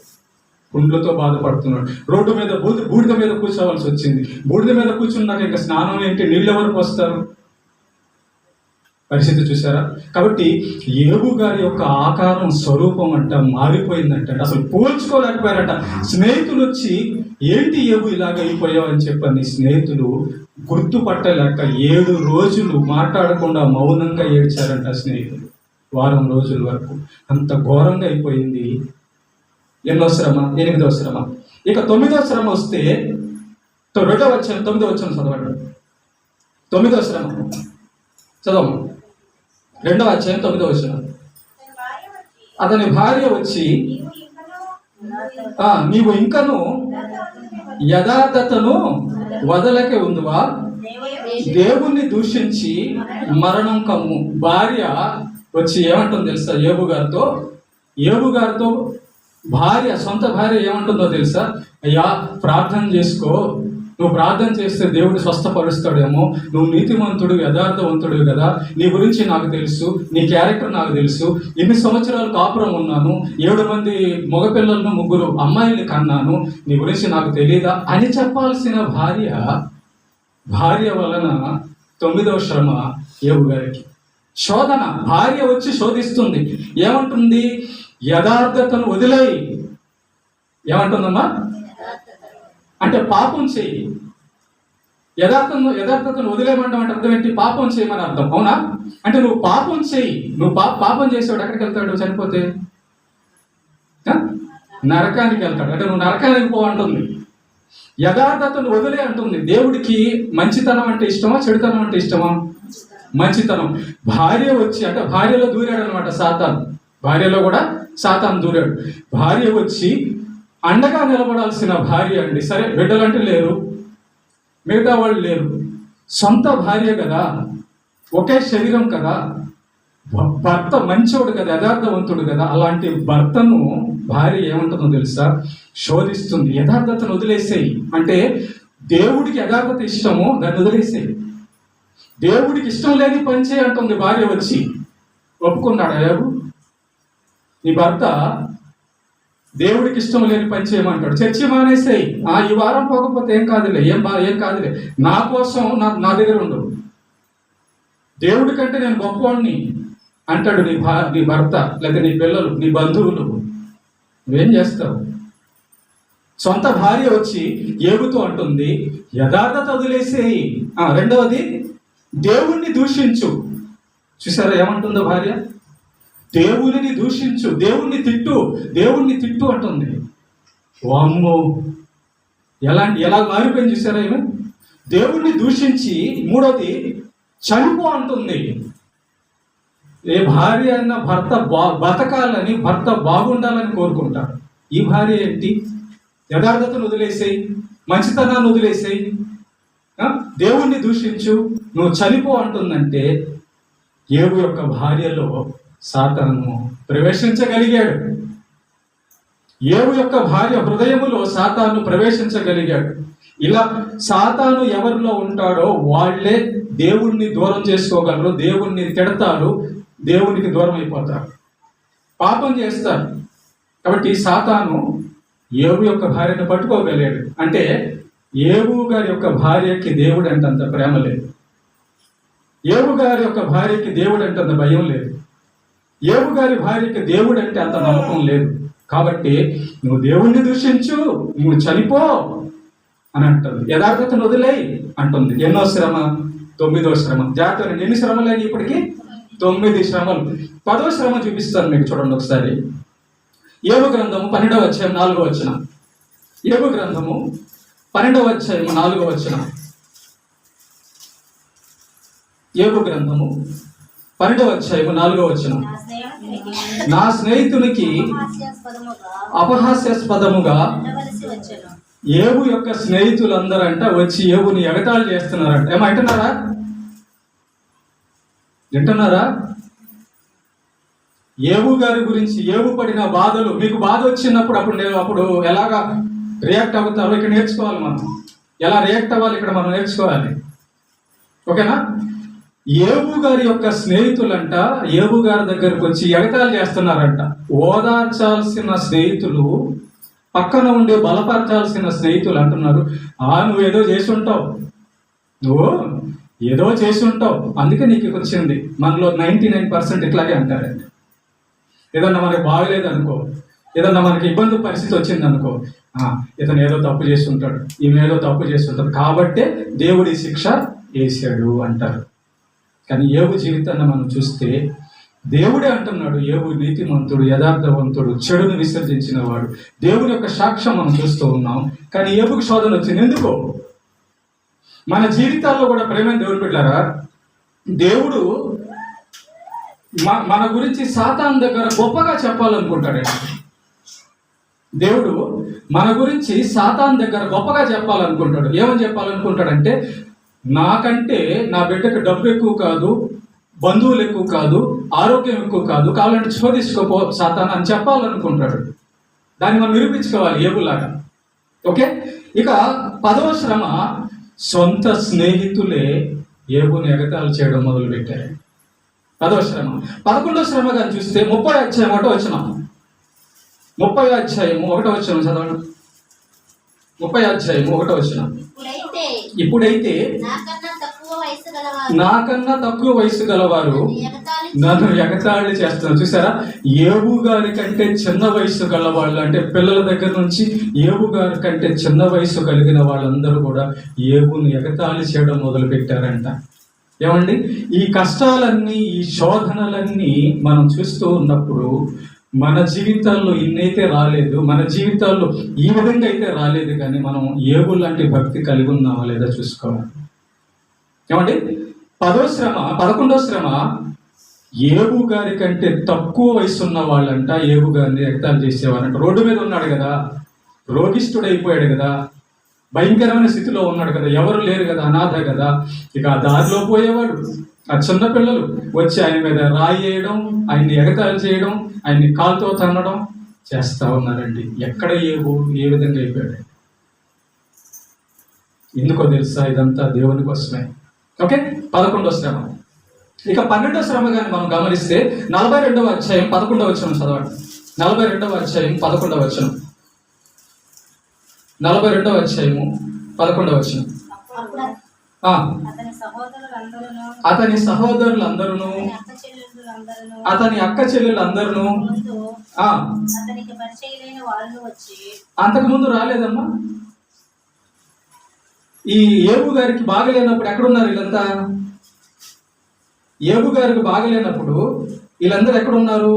Speaker 2: పుండ్లతో బాధపడుతున్నాడు. రోడ్డు మీద బూడిద మీద కూర్చోవలసి వచ్చింది. బూడిద మీద కూర్చున్నాక ఇంకా స్నానం ఏంటి, నీళ్ళు ఎవరు పోస్తారు? పరిస్థితి చూసారా. కాబట్టి యోబు గారి యొక్క ఆకారం, స్వరూపం అంట మారిపోయిందంట. అసలు పోల్చుకోలేకపోయారట. స్నేహితులు వచ్చి ఏంటి యోబు ఇలాగ అయిపోయావు అని చెప్పని స్నేహితులు గుర్తుపట్టలేక 7 రోజులు మాట్లాడకుండా మౌనంగా ఏడ్చారంట స్నేహితులు. వారం రోజుల వరకు. అంత ఘోరంగా అయిపోయింది. 8వ శ్రమ. 8వ శ్రమ. ఇక 9వ శ్రమ వస్తే 2వ అధ్యాయం 9వ వచనం చదవండి. 9వ శ్రమ చదవము. 2వ అధ్యాయం 9వ శ్రమ. అతని భార్య వచ్చి నీవు ఇంకను యథార్థతను వదలకే ఉందివా, దేవుణ్ణి దూషించి మరణం కమ్ము. భార్య వచ్చి ఏమంటుందో తెలుసా యోబు గారితో భార్య, సొంత భార్య ఏమంటుందో తెలుసా? అయ్యా, ప్రార్థన చేసుకో, నువ్వు ప్రార్థన చేస్తే దేవుడు స్వస్థపరుస్తాడేమో, నువ్వు నీతిమంతుడు యథార్థవంతుడు కదా, నీ గురించి నాకు తెలుసు, నీ క్యారెక్టర్ నాకు తెలుసు, ఎన్ని సంవత్సరాలు కాపురం ఉన్నాను, 7 మంది మగపిల్లలను 3 అమ్మాయిల్ని కన్నాను, నీ గురించి నాకు తెలియదా అని చెప్పాల్సిన భార్య వలన 9వ శ్రమ యోబు గారికి. శోధన. భార్య వచ్చి శోధిస్తుంది. ఏమంటుంది? యథార్థతను వదిలేయి. ఏమంటుందమ్మా? అంటే పాపం చేయి. యథార్థతను వదిలేయమంటాం అంటే అర్థం ఏంటి? పాపం చేయమని అర్థం. అవునా? అంటే నువ్వు పాపం చేయి. నువ్వు పాపం చేసేవాడు ఎక్కడికి వెళ్తాడు చనిపోతే? నరకానికి వెళ్తాడు. అంటే నువ్వు నరకానికి పో అంటుంది. యథార్థతను వదిలే అంటుంది. దేవుడికి మంచితనం అంటే ఇష్టమా, చెడుతనం అంటే ఇష్టమా? మంచితనం. భార్య వచ్చి, అంటే భార్యలో దూరాడు అనమాట సాతాను. భార్యలో కూడా సాతాను దూరాడు. భార్య వచ్చి అండగా నిలబడాల్సిన భార్య అండి. సరే, బిడ్డలంటే లేరు, మిగతా వాళ్ళు లేరు, సొంత భార్య కదా, ఒకే శరీరం కదా, భర్త మంచోడు కదా, యథార్థవంతుడు కదా, అలాంటి భర్తను భార్య ఏమంటుందో తెలుసా? శోధిస్తుంది. యథార్థతను వదిలేసేయి అంటే దేవుడికి యథార్థత ఇష్టము, దాన్ని వదిలేసేయి. దేవుడికి ఇష్టం లేని పని చేయి అంటుంది భార్య వచ్చి. ఒప్పుకున్నాడు అయ్యారు? నీ భర్త దేవుడికి ఇష్టం లేని పని చేయమంటాడు, చర్చి మానేసేయి. ఈ వారం పోకపోతే ఏం కాదులే, ఏం కాదులే, నా కోసం నా దగ్గర ఉండు, దేవుడి కంటే నేను గొప్పవాడిని అంటాడు నీ భర్త, లేదా నీ పిల్లలు, నీ బంధువులు. నువ్వేం చేస్తావు? సొంత భార్య వచ్చి ఏగుతూ అంటుంది యథార్థత వదిలేసేయి. 2వది దేవుణ్ణి దూషించు. చూసారా ఏమంటుందో భార్య? దేవుని దూషించు, దేవుణ్ణి తిట్టు అంటుంది. వామ్మో, ఎలా మారిపోయింది చూసారా ఏమి? దేవుణ్ణి దూషించి 3వది చనిపో అంటుంది. ఏ భార్య అయినా భర్త బతకాలని, భర్త బాగుండాలని కోరుకుంటారు. ఈ భార్య ఏంటి? యథార్థతను వదిలేసేయి, మంచితనాన్ని వదిలేసేయి, దేవుణ్ణి దూషించు, నువ్వు చనిపో అంటుందంటే యోబు యొక్క భార్యలో సాతాను ప్రవేశించగలిగాడు. యోబు యొక్క భార్య హృదయములో సాతాను ప్రవేశించగలిగాడు. ఇలా సాతాను ఎవరిలో ఉంటాడో వాళ్ళే దేవుణ్ణి దూరం చేసుకోగలరు, దేవుణ్ణి తిడతారు, దేవునికి దూరం అయిపోతారు, పాపం చేస్తారు. కాబట్టి సాతాను యోబు యొక్క భార్యను పట్టుకోగలిగాడు. అంటే యోబు గారి యొక్క భార్యకి దేవుడు అంటే అంత ప్రేమ లేదు, యోబు గారి యొక్క భార్యకి దేవుడు అంటే అంత భయం లేదు, యోబు గారి భార్యకి దేవుడు అంటే అంత నమ్మకం లేదు. కాబట్టి నువ్వు దేవుణ్ణి దూషించు, నువ్వు చనిపో అని అంటుంది. యథార్థతను వదిలేయి అంటుంది. ఎన్నో శ్రమ? 9వ శ్రమ. జాగ్రత్త, ఎన్ని శ్రమలు అయినాయి ఇప్పటికి? 9 శ్రమలు. 10వ శ్రమ చూపిస్తాను మీకు, చూడండి ఒకసారి. యోబు గ్రంథము 12వ అధ్యాయం 4వ వచనం. యోబు గ్రంథము 12వ అధ్యాయం 4వ వచనం. యోబు గ్రంథము 12వ అధ్యాయం 4వ వచనం. నా స్నేహితునికి అపహాస్యాస్పదముగా యోబు యొక్క స్నేహితులందరంట వచ్చి యోబుని ఎగతాళి చేస్తున్నారంట. ఏమంటున్నారా? వింటున్నారా? యోబు గారి గురించి, యోబు పడిన బాధలు. మీకు బాధ వచ్చినప్పుడు అప్పుడు ఎలాగా రియాక్ట్ అవుతారో ఇక్కడ నేర్చుకోవాలి మనం. ఎలా రియాక్ట్ అవ్వాలి ఇక్కడ మనం నేర్చుకోవాలి. ఓకేనా? యోబు గారి యొక్క స్నేహితులంట యోబు గారి దగ్గరకు వచ్చి ఎగతాళి చేస్తున్నారంట. ఓదార్చాల్సిన స్నేహితులు పక్కన ఉండే బలపరచాల్సిన స్నేహితులు అంటున్నారు, నువ్వు ఏదో చేసి ఉంటావు, అందుకే నీకు వచ్చింది. మనలో 99% ఇట్లాగే అంటారండి. ఏదన్నా మనకి బాగలేదనుకో, ఏదన్నా మనకి ఇబ్బంది పరిస్థితి వచ్చింది అనుకో, ఇతను ఏదో తప్పు చేసి ఉంటాడు, ఈమె ఏదో తప్పు చేసి ఉంటాడు, కాబట్టే దేవుడి శిక్ష వేసాడు అంటారు. కానీ యోబు జీవితాన్ని మనం చూస్తే దేవుడే అంటున్నాడు, యోబు నీతిమంతుడు, యథార్థవంతుడు, చెడును విసర్జించిన వాడు. దేవుని యొక్క సాక్ష్యం మనం చూస్తూ ఉన్నాం. కానీ యోబుకు శోధన వచ్చింది. ఎందుకో? మన జీవితాల్లో కూడా ప్రేమైన దేవుడు బిడ్డలారా, దేవుడు మన గురించి సాతాను దగ్గర గొప్పగా చెప్పాలనుకుంటాడండి. దేవుడు మన గురించి సాతాను దగ్గర గొప్పగా చెప్పాలనుకుంటాడు. ఏమని చెప్పాలనుకుంటాడంటే, నాకంటే నా బిడ్డకు డబ్బు ఎక్కువ కాదు, బంధువులు ఎక్కువ కాదు, ఆరోగ్యం ఎక్కువ కాదు, కావాలంటే శోధించుకోపో సాతాను అని చెప్పాలనుకుంటాడు. దాన్ని మనం నిరూపించుకోవాలి ఏబులాగా. ఓకే, ఇక 10వ శ్రమ, సొంత స్నేహితులే ఏబుని ఎగతాళి చేయడం మొదలుపెట్టారు. 10వ శ్రమ. 11వ శ్రమ కానీ చూస్తే 30వ అధ్యాయం 1వ వచనం, 30వ అధ్యాయం 1వ వచనం చదవండి. 30వ అధ్యాయం 1వ వచనం. ఇప్పుడైతే నాకన్నా తక్కువ వయసు గలవారు నన్ను ఎగతాళి చేస్తున్నారు. చూసారా, ఏబు గారి కంటే చిన్న వయసు గల వాళ్ళు, అంటే పిల్లల దగ్గర నుంచి ఏబు గారి కంటే చిన్న వయసు కలిగిన వాళ్ళందరూ కూడా ఏబుని ఎగతాళి చేయడం మొదలు పెట్టారంట. ఏమండి, ఈ కష్టాలన్నీ, ఈ శోధనలన్నీ మనం చూస్తూ ఉన్నప్పుడు మన జీవితాల్లో ఇన్నైతే రాలేదు, మన జీవితాల్లో ఈ విధంగా అయితే రాలేదు, కానీ మనం ఏబు లాంటి భక్తి కలిగి ఉన్నామా లేదా చూసుకోవాలి. ఏమండి, 11వ శ్రమ ఏబు గారి కంటే తక్కువ వయసు ఉన్న వాళ్ళంట ఏబు గారిని ఎగతాళి చేసేవారంట. రోడ్డు మీద ఉన్నాడు కదా, రోగిష్ఠుడైపోయాడు కదా, భయంకరమైన స్థితిలో ఉన్నాడు కదా, ఎవరు లేరు కదా, అనాథ కదా. ఇక ఆ దారిలో పోయేవాడు, ఆ చిన్న పిల్లలు వచ్చి ఆయన మీద రాయి వేయడం, ఆయన్ని ఎగతాళి చేయడం, ఆయన్ని కాలుతో తన్నడం చేస్తా ఉన్నారండి. ఎక్కడ ఏ విధంగా అయిపోయాడు? ఎందుకో తెలుసా? ఇదంతా దేవుని కోసమే. ఓకే, 11వ శ్రమ. ఇక 12వ శ్రమ కానీ మనం గమనిస్తే 42వ అధ్యాయం 11వ వచనం చదవండి. 42వ అధ్యాయం 11వ వచనం. 42వ అధ్యాయము 11వ వచనం. అతని సహోదరులందరూ, అతని అక్క చెల్లెలందరూ అంతకుముందు రాలేదమ్మా. ఈ ఏబు గారికి బాగలేనప్పుడు ఎక్కడున్నారు వీళ్ళంతా? ఏబు గారికి బాగలేనప్పుడు వీళ్ళందరూ ఎక్కడున్నారు?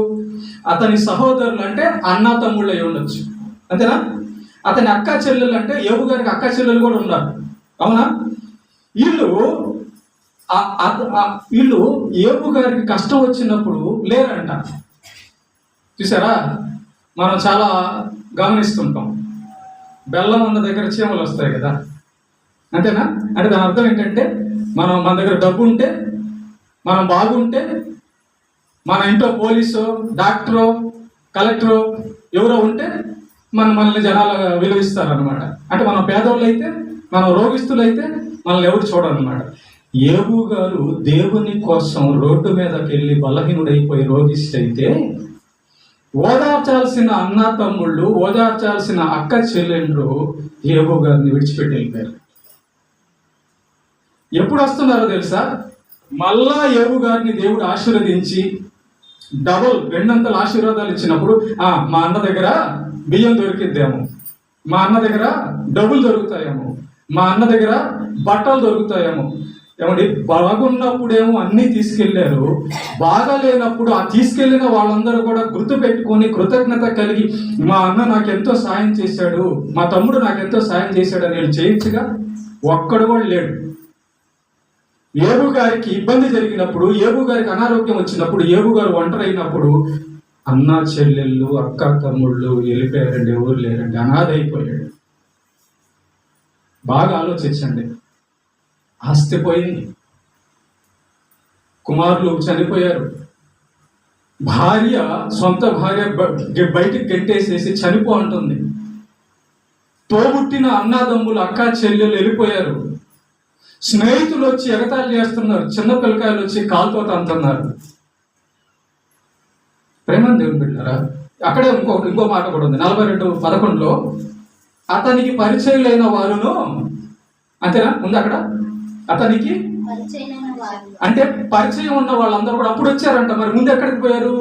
Speaker 2: అతని సహోదరులు అంటే అన్న తమ్ముళ్ళు అయి ఉండొచ్చు, అంతేనా? అతని అక్క చెల్లెలు అంటే ఏబు గారికి అక్క చెల్లెలు కూడా ఉన్నారు, అవునా? వీళ్ళు ఏబు గారికి కష్టం వచ్చినప్పుడు లేరంట. చూసారా, మనం చాలా గమనిస్తుంటాం, బెల్లం ఉన్న దగ్గర చీమలు వస్తాయి కదా, అంతేనా? అంటే దాని అర్థం ఏంటంటే, మన దగ్గర డబ్బు ఉంటే, మనం బాగుంటే, మన ఇంట్లో పోలీసు, డాక్టరు, కలెక్టరు ఎవరో ఉంటే మనల్ని జనాలు విలువిస్తారనమాట. అంటే మనం పేదోళ్ళు అయితే, మనం రోగిస్తులైతే మనల్ని ఎవరు చూడరనమాట. ఏబు గారు దేవుని కోసం రోడ్డు మీదకి వెళ్ళి బలహీనుడైపోయి రోగిస్తే ఓదార్చాల్సిన అన్న తమ్ముళ్ళు, ఓదార్చాల్సిన అక్క చెల్లెండ్రు ఏబు గారిని విడిచిపెట్టి వెళ్ళిపోయారు. ఎప్పుడు వస్తున్నారో తెలుసా? మళ్ళా ఏబు గారిని దేవుడు ఆశీర్వదించి డబుల్ 2 ఆశీర్వాదాలు ఇచ్చినప్పుడు, మా అన్న దగ్గర బియ్యం దొరికిద్దేమో, మా అన్న దగ్గర డబ్బులు దొరుకుతాయేమో, మా అన్న దగ్గర బట్టలు దొరుకుతాయేమో. ఏమండి, బాగున్నప్పుడేమో అన్నీ తీసుకెళ్లారు, బాగా లేనప్పుడు ఆ తీసుకెళ్లిన వాళ్ళందరూ కూడా గుర్తు పెట్టుకొని కృతజ్ఞత కలిగి, మా అన్న నాకెంతో సాయం చేశాడు, మా తమ్ముడు నాకెంతో సాయం చేశాడు అని నేను చేయొచ్చుగా. ఒక్కడు కూడా లేడు. ఏబు గారికి ఇబ్బంది జరిగినప్పుడు, ఏబు గారికి అనారోగ్యం వచ్చినప్పుడు, ఏబు గారు ఒంటరి అయినప్పుడు అన్న చెల్లెళ్ళు, అక్క తమ్ముళ్ళు వెళ్ళిపోయారండి, ఎవరు లేరండి, అనాథ అయిపోయాడు. బాగా ఆలోచించండి. ఆస్తి పోయింది, కుమారులు చనిపోయారు, భార్య, సొంత భార్య బయటికి గెంటేసేసి చనిపో అంటుంది, తోబుట్టిన అన్నాదమ్ములు, అక్క చెల్లెలు వెళ్ళిపోయారు, స్నేహితులు వచ్చి ఎగతాళి చేస్తున్నారు, చిన్న పిల్లకాయలు వచ్చి కాలుతో తంతున్నారు. ప్రేమ దేవుని బిడ్డలారా, అక్కడే ఇంకో మాట కూడా ఉంది. 42:11 అతనికి పరిచయులైన వారును, అంతేనా ఉంది అక్కడ? అతనికి అంటే పరిచయం ఉన్న వాళ్ళందరూ కూడా అప్పుడు వచ్చారంట. మరి ముందు ఎక్కడికి పోయారు?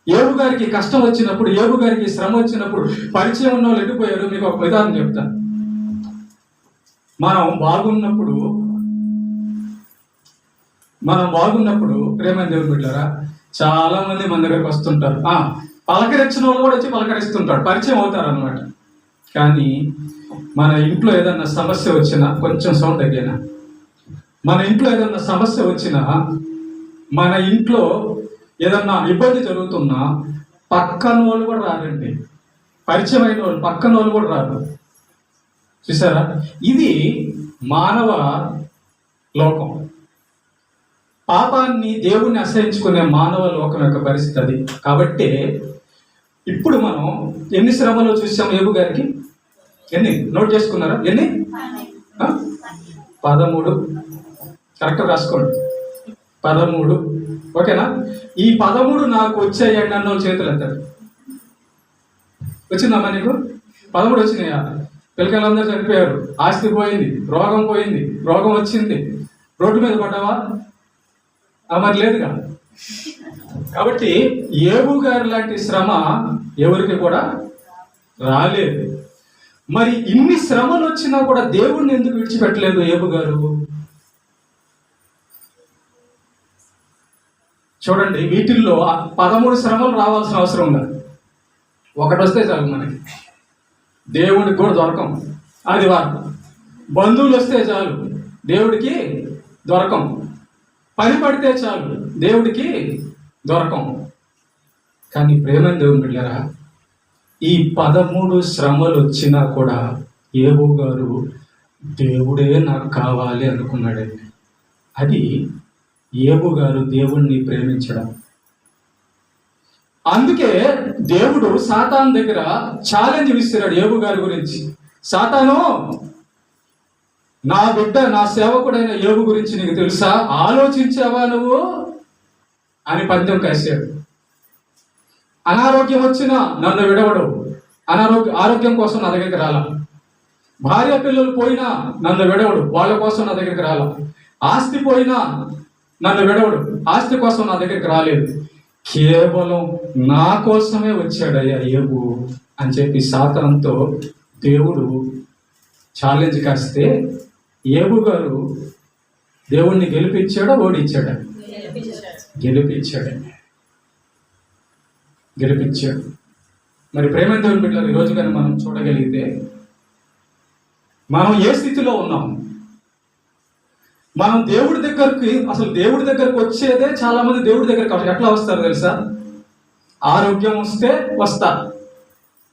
Speaker 2: ఏబు గారికి కష్టం వచ్చినప్పుడు, ఏబు గారికి శ్రమ వచ్చినప్పుడు పరిచయం ఉన్న వాళ్ళు ఎట్టిపోయారు? మీకు ఒక విధానం చెప్తాను. మనం బాగున్నప్పుడు ప్రేమ దేవుని బిడ్డలారా, చాలా మంది మన దగ్గరకు వస్తుంటారు. పలకరించిన వాళ్ళు కూడా వచ్చి పలకరిస్తుంటారు, పరిచయం అవుతారు అనమాట. కానీ మన ఇంట్లో ఏదన్నా సమస్య వచ్చినా, కొంచెం సౌండ్ తగ్గినా, మన ఇంట్లో ఏదన్నా సమస్య వచ్చినా, మన ఇంట్లో ఏదన్నా ఇబ్బంది జరుగుతున్నా పక్కన వాళ్ళు కూడా రారండి. పరిచయమైన వాళ్ళు పక్కన వాళ్ళు కూడా రారు. చూసారా? ఇది మానవ లోకం. పాపాన్ని, దేవుణ్ణి అసహించుకునే మానవ లోకం యొక్క పరిస్థితి అది. కాబట్టి ఇప్పుడు మనం ఎన్ని శ్రమలు చూసాం యోబు గారికి? ఎన్ని నోట్ చేసుకున్నారా? ఎన్ని? 13. కరెక్ట్ రాసుకోండి. 13. ఓకేనా? ఈ 13 నాకు వచ్చాయండి అన్న చేతులు ఎత్తారు. వచ్చిందమ్మా నీకు? 13 వచ్చినాయా? పిల్లకాయలందరూ చనిపోయారు, ఆస్తి పోయింది, రోగం పోయింది, రోగం వచ్చింది, రోడ్డు మీద పడ్డావా? మరి లేదుగా. కాబట్టి యోబు గారి లాంటి శ్రమ ఎవరికి కూడా రాలేదు. మరి ఇన్ని శ్రమలు వచ్చినా కూడా దేవుణ్ణి ఎందుకు విడిచిపెట్టలేదు యోబు గారు? చూడండి, వీటిల్లో 13 శ్రమలు రావాల్సిన అవసరం లేదు. ఒకటి వస్తే చాలు మనకి. దేవుడికి కూడా దొరకం, అది వారు. బంధువులు వస్తే చాలు, దేవుడికి దొరకం. పని పడితే చాలు, దేవుడికి దొరకం. కానీ ప్రేమ దేవుని బిడ్డలారా, ఈ 13 శ్రమలు వచ్చినా కూడా యోబు గారు దేవుడే నాకు కావాలి అనుకున్నాడండి. అది యోబు గారు దేవుణ్ణి ప్రేమించడం. అందుకే దేవుడు సాతాను దగ్గర ఛాలెంజ్ విసిరాడు యోబు గారి గురించి. సాతాను, నా బిడ్డ, నా సేవకుడైన యోబు గురించి నీకు తెలుసా? ఆలోచించావా నువ్వు అని పందెం కాశాడు. అనారోగ్యం వచ్చినా నన్ను విడవడు. ఆరోగ్యం కోసం నా దగ్గరికి రాలా. భార్య పిల్లలు పోయినా నన్ను విడవడు, వాళ్ళ కోసం నా దగ్గరికి రాలా. ఆస్తి పోయినా నన్ను విడవడు, ఆస్తి కోసం నా దగ్గరికి రాలేదు. కేవలం నా కోసమే వచ్చాడయ్యా యోబు అని చెప్పి సాతానుతో దేవుడు ఛాలెంజ్ కాస్తే యోబు గారు దేవుణ్ణి గెలిపించాడా, ఓడించాడా? గెలిపించాడు. మరి ప్రేమ దేవుని బిడ్డలు, ఈరోజు కానీ మనం చూడగలిగితే మనం ఏ స్థితిలో ఉన్నాం? మనం దేవుడి దగ్గరకు వచ్చేదే చాలా మంది దేవుడి దగ్గరకు ఎట్లా వస్తారు తెలుసా? ఆరోగ్యం వస్తే వస్తారు,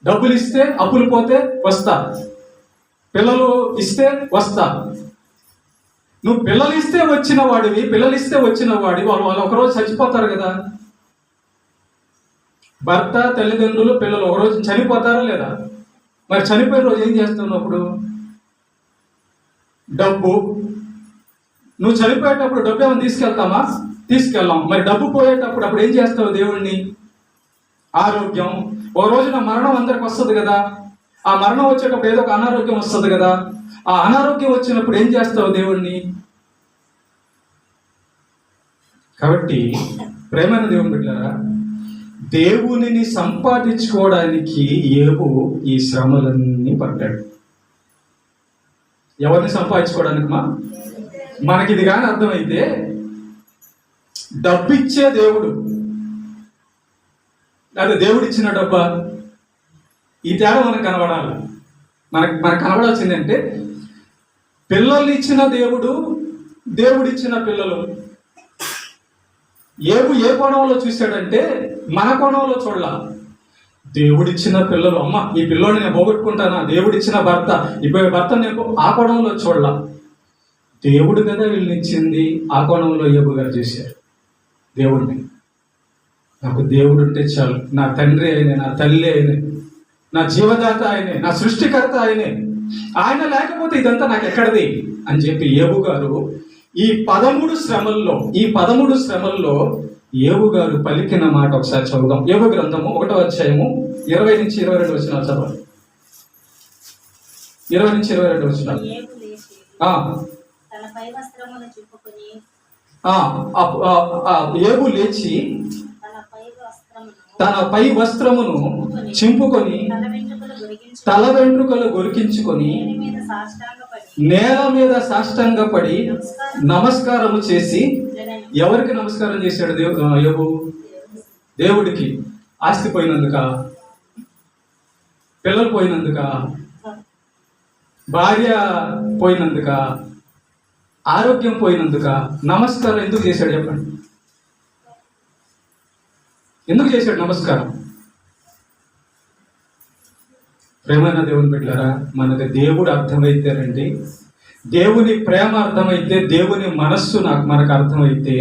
Speaker 2: డబ్బులు ఇస్తే, అప్పులు పోతే వస్తారు, పిల్లలు ఇస్తే వస్తారు. నువ్వు పిల్లలు ఇస్తే వచ్చిన వాడివి, వాళ్ళు ఒకరోజు చచ్చిపోతారు కదా. భర్త, తల్లిదండ్రులు, పిల్లలు ఒకరోజు చనిపోతారా లేదా? మరి చనిపోయిన రోజు ఏం చేస్తావు? అప్పుడు డబ్బు, నువ్వు చనిపోయేటప్పుడు డబ్బు ఏమైనా తీసుకెళ్తాం. మరి డబ్బు పోయేటప్పుడు అప్పుడు ఏం చేస్తావు దేవుణ్ణి? ఆరోగ్యం, ఒక రోజున మరణం అందరికి వస్తుంది కదా. ఆ మరణం వచ్చేటప్పుడు ఏదో ఒక అనారోగ్యం వస్తుంది కదా. ఆ అనారోగ్యం వచ్చినప్పుడు ఏం చేస్తావు దేవుణ్ణి? కాబట్టి ప్రేమైన దేవుని బిడ్డలారా, దేవునిని సంపాదించుకోవడానికి యోబు ఈ శ్రమలన్నీ పడ్డాడు. ఎవరిని సంపాదించుకోవడానికి? మనకి ఇది కానీ అర్థమైతే, డబ్బిచ్చే దేవుడు లేదా దేవుడిచ్చిన డబ్బా, ఈ తేడా మనకు కనబడాలి. మనకు కనబడాల్సిందంటే, పిల్లలు ఇచ్చిన దేవుడు, దేవుడిచ్చిన పిల్లలు. యోబు ఏ కోణంలో చూశాడంటే, మన కోణంలో చూడాల. దేవుడిచ్చిన పిల్లలు, అమ్మ ఈ పిల్లోని నేను పోగొట్టుకుంటానా, దేవుడిచ్చిన భర్త, ఇప్పుడు భర్త నేను ఆ కోణంలో చూడాల. దేవుడు కదా వీళ్ళని ఇచ్చింది, ఆ కోణంలో యోబు గారు చూశారు దేవుడిని. నాకు దేవుడు ఉంటే చాలు, నా తండ్రి అయినే, నా తల్లి అయినే, నా జీవదాత ఆయనే, నా సృష్టికర్త ఆయనే, ఆయన లేకపోతే ఇదంతా నాకు ఎక్కడది అని చెప్పి యోబు గారు ఈ 13 శ్రమల్లో యోబు గారు పలికిన మాట ఒకసారి చదువుదాం. యోబు గ్రంథము 1వ అధ్యాయము 20 నుంచి 22 వచనాలు చదవాలి. 20 నుంచి 22 వచనాలు. యోబు లేచి తన పై వస్త్రమును చింపుకొని తల వెంట్రుకలు గొరికించుకొని నేల మీద సాష్టాంగపడి నమస్కారము చేసి, ఎవరికి నమస్కారం చేశాడు యోబు? దేవుడికి. ఆస్తి పోయినందుక, పిల్లలు పోయినందుక, భార్య పోయినందుక, ఆరోగ్యం పోయినందుక నమస్కారం ఎందుకు చేశాడు చెప్పండి? ఎందుకు చేశాడు నమస్కారం? ప్రేమైన దేవుని బిడ్డలారా, మనకు దేవుడు అర్థమైతేనండి, దేవుని ప్రేమ అర్థమైతే, దేవుని మనస్సు మనకు అర్థమైతే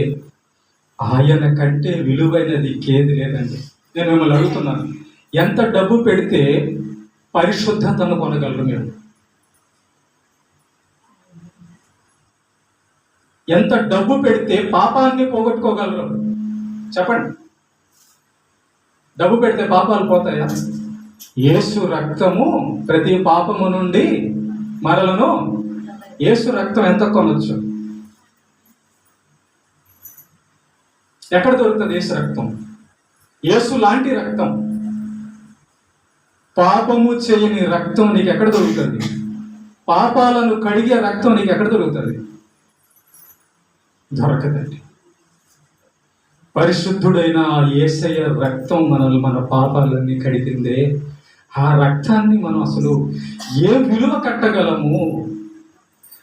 Speaker 2: ఆయన కంటే విలువైనది ఇంకేది లేదండి. నేను మిమ్మల్ని అడుగుతున్నాను, ఎంత డబ్బు పెడితే పరిశుద్ధతను కొనగలరు మీరు? ఎంత డబ్బు పెడితే పాపాన్ని పోగొట్టుకోగలరు చెప్పండి? డబ్బు పెడితే పాపాలు పోతాయా? యేసు రక్తము ప్రతి పాపము నుండి మనలను, యేసు రక్తం ఎంత కొనొచ్చు? ఎక్కడ దొరుకుతుంది యేసు రక్తం? యేసు లాంటి రక్తం, పాపము చేయని రక్తం నీకు ఎక్కడ దొరుకుతుంది? పాపాలను కడిగే రక్తం నీకు ఎక్కడ దొరుకుతుంది? దొరకదండి. పరిశుద్ధుడైన యేసయ్య రక్తం మన పాపాలన్నీ కడిగిందే. ఆ రక్తాన్ని మనం అసలు ఏ విలువ కట్టగలము?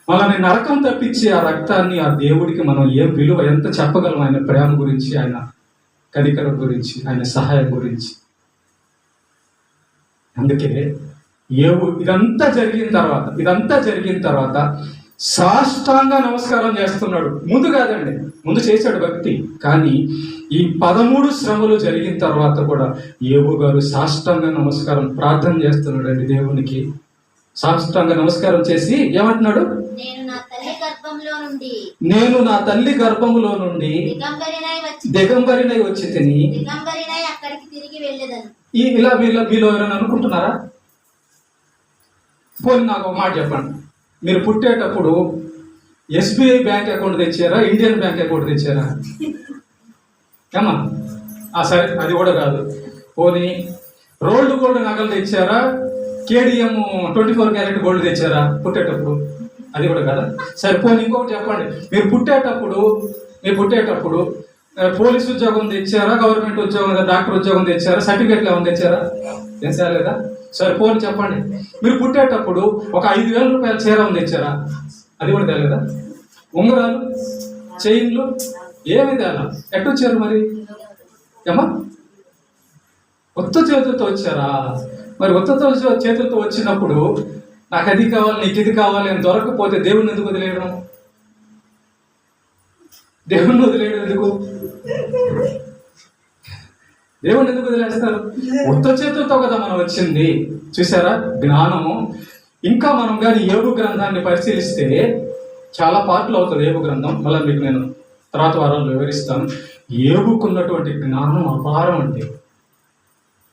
Speaker 2: మనల్ని నరకం తప్పించి ఆ రక్తాన్ని, ఆ దేవుడికి మనం ఏ విలువ ఎంత చెప్పగలం? ఆయన ప్రేమ గురించి, ఆయన కనికరం గురించి, ఆయన సహాయం గురించి. అందుకే ఇదంతా జరిగిన తర్వాత సాష్టాంగ నమస్కారం చేస్తున్నాడు. ముందు కాదండి, ముందు చేశాడు భక్తి, కానీ ఈ 13 శ్రమలు జరిగిన తర్వాత కూడా యోబు గారు సాష్టాంగ నమస్కారం ప్రార్థన చేస్తున్నాడు అండి దేవునికి. సాష్టాంగ నమస్కారం చేసి ఏమంటున్నాడు? నేను నా తల్లి గర్భములో నుండి దిగంబరినై వచ్చి తిని. ఇలా మీలో ఎవరైనా అనుకుంటున్నారా? పోనీ నాకు ఒక మాట చెప్పండి, మీరు పుట్టేటప్పుడు SBI బ్యాంక్ అకౌంట్ తెచ్చారా, ఇండియన్ బ్యాంక్ అకౌంట్ తెచ్చారా? ఏమా సరే, అది కూడా కాదు. పోనీ రోల్డ్ గోల్డ్ నగలు తెచ్చారా, KDM 24 క్యారెట్ గోల్డ్ తెచ్చారా పుట్టేటప్పుడు? అది కూడా కదా. సరే, పోనీ ఇంకొకటి చెప్పండి, మీరు పుట్టేటప్పుడు పోలీస్ ఉద్యోగం తెచ్చారా, గవర్నమెంట్ ఉద్యోగం, డాక్టర్ ఉద్యోగం తెచ్చారా, సర్టిఫికెట్లు ఏమైనా తెచ్చారా? తెచ్చారా? సరే, పోనీ చెప్పండి, మీరు పుట్టేటప్పుడు ఒక 5,000 రూపాయల చీర తెచ్చారా? అది కూడా తెలియదా? ఉంగరాలు, చైన్లు ఏమి తేలా? ఎట్టు వచ్చారు మరి? ఏమా ఉత్త చేతులతో వచ్చారా? మరి ఉత్త చేతులతో వచ్చినప్పుడు నాకు అది కావాలి, నీకు ఇది కావాలి అని దొరకకపోతే దేవుణ్ణి ఎందుకు వదిలేయడం? దేవుణ్ణి వదిలేయడం ఎందుకు? దేవుణ్ణి ఎందుకు వదిలేస్తారు? ఉత్త చేతులతో కదా మనం వచ్చింది. చూసారా జ్ఞానము? ఇంకా మనం కానీ యోబు గ్రంథాన్ని పరిశీలిస్తే చాలా పార్ట్లు అవుతుంది యోబు గ్రంథం. మళ్ళీ మీకు నేను తర్వాత వారాల్లో వివరిస్తాను. యోబుకున్నటువంటి జ్ఞానం అపారం అండి,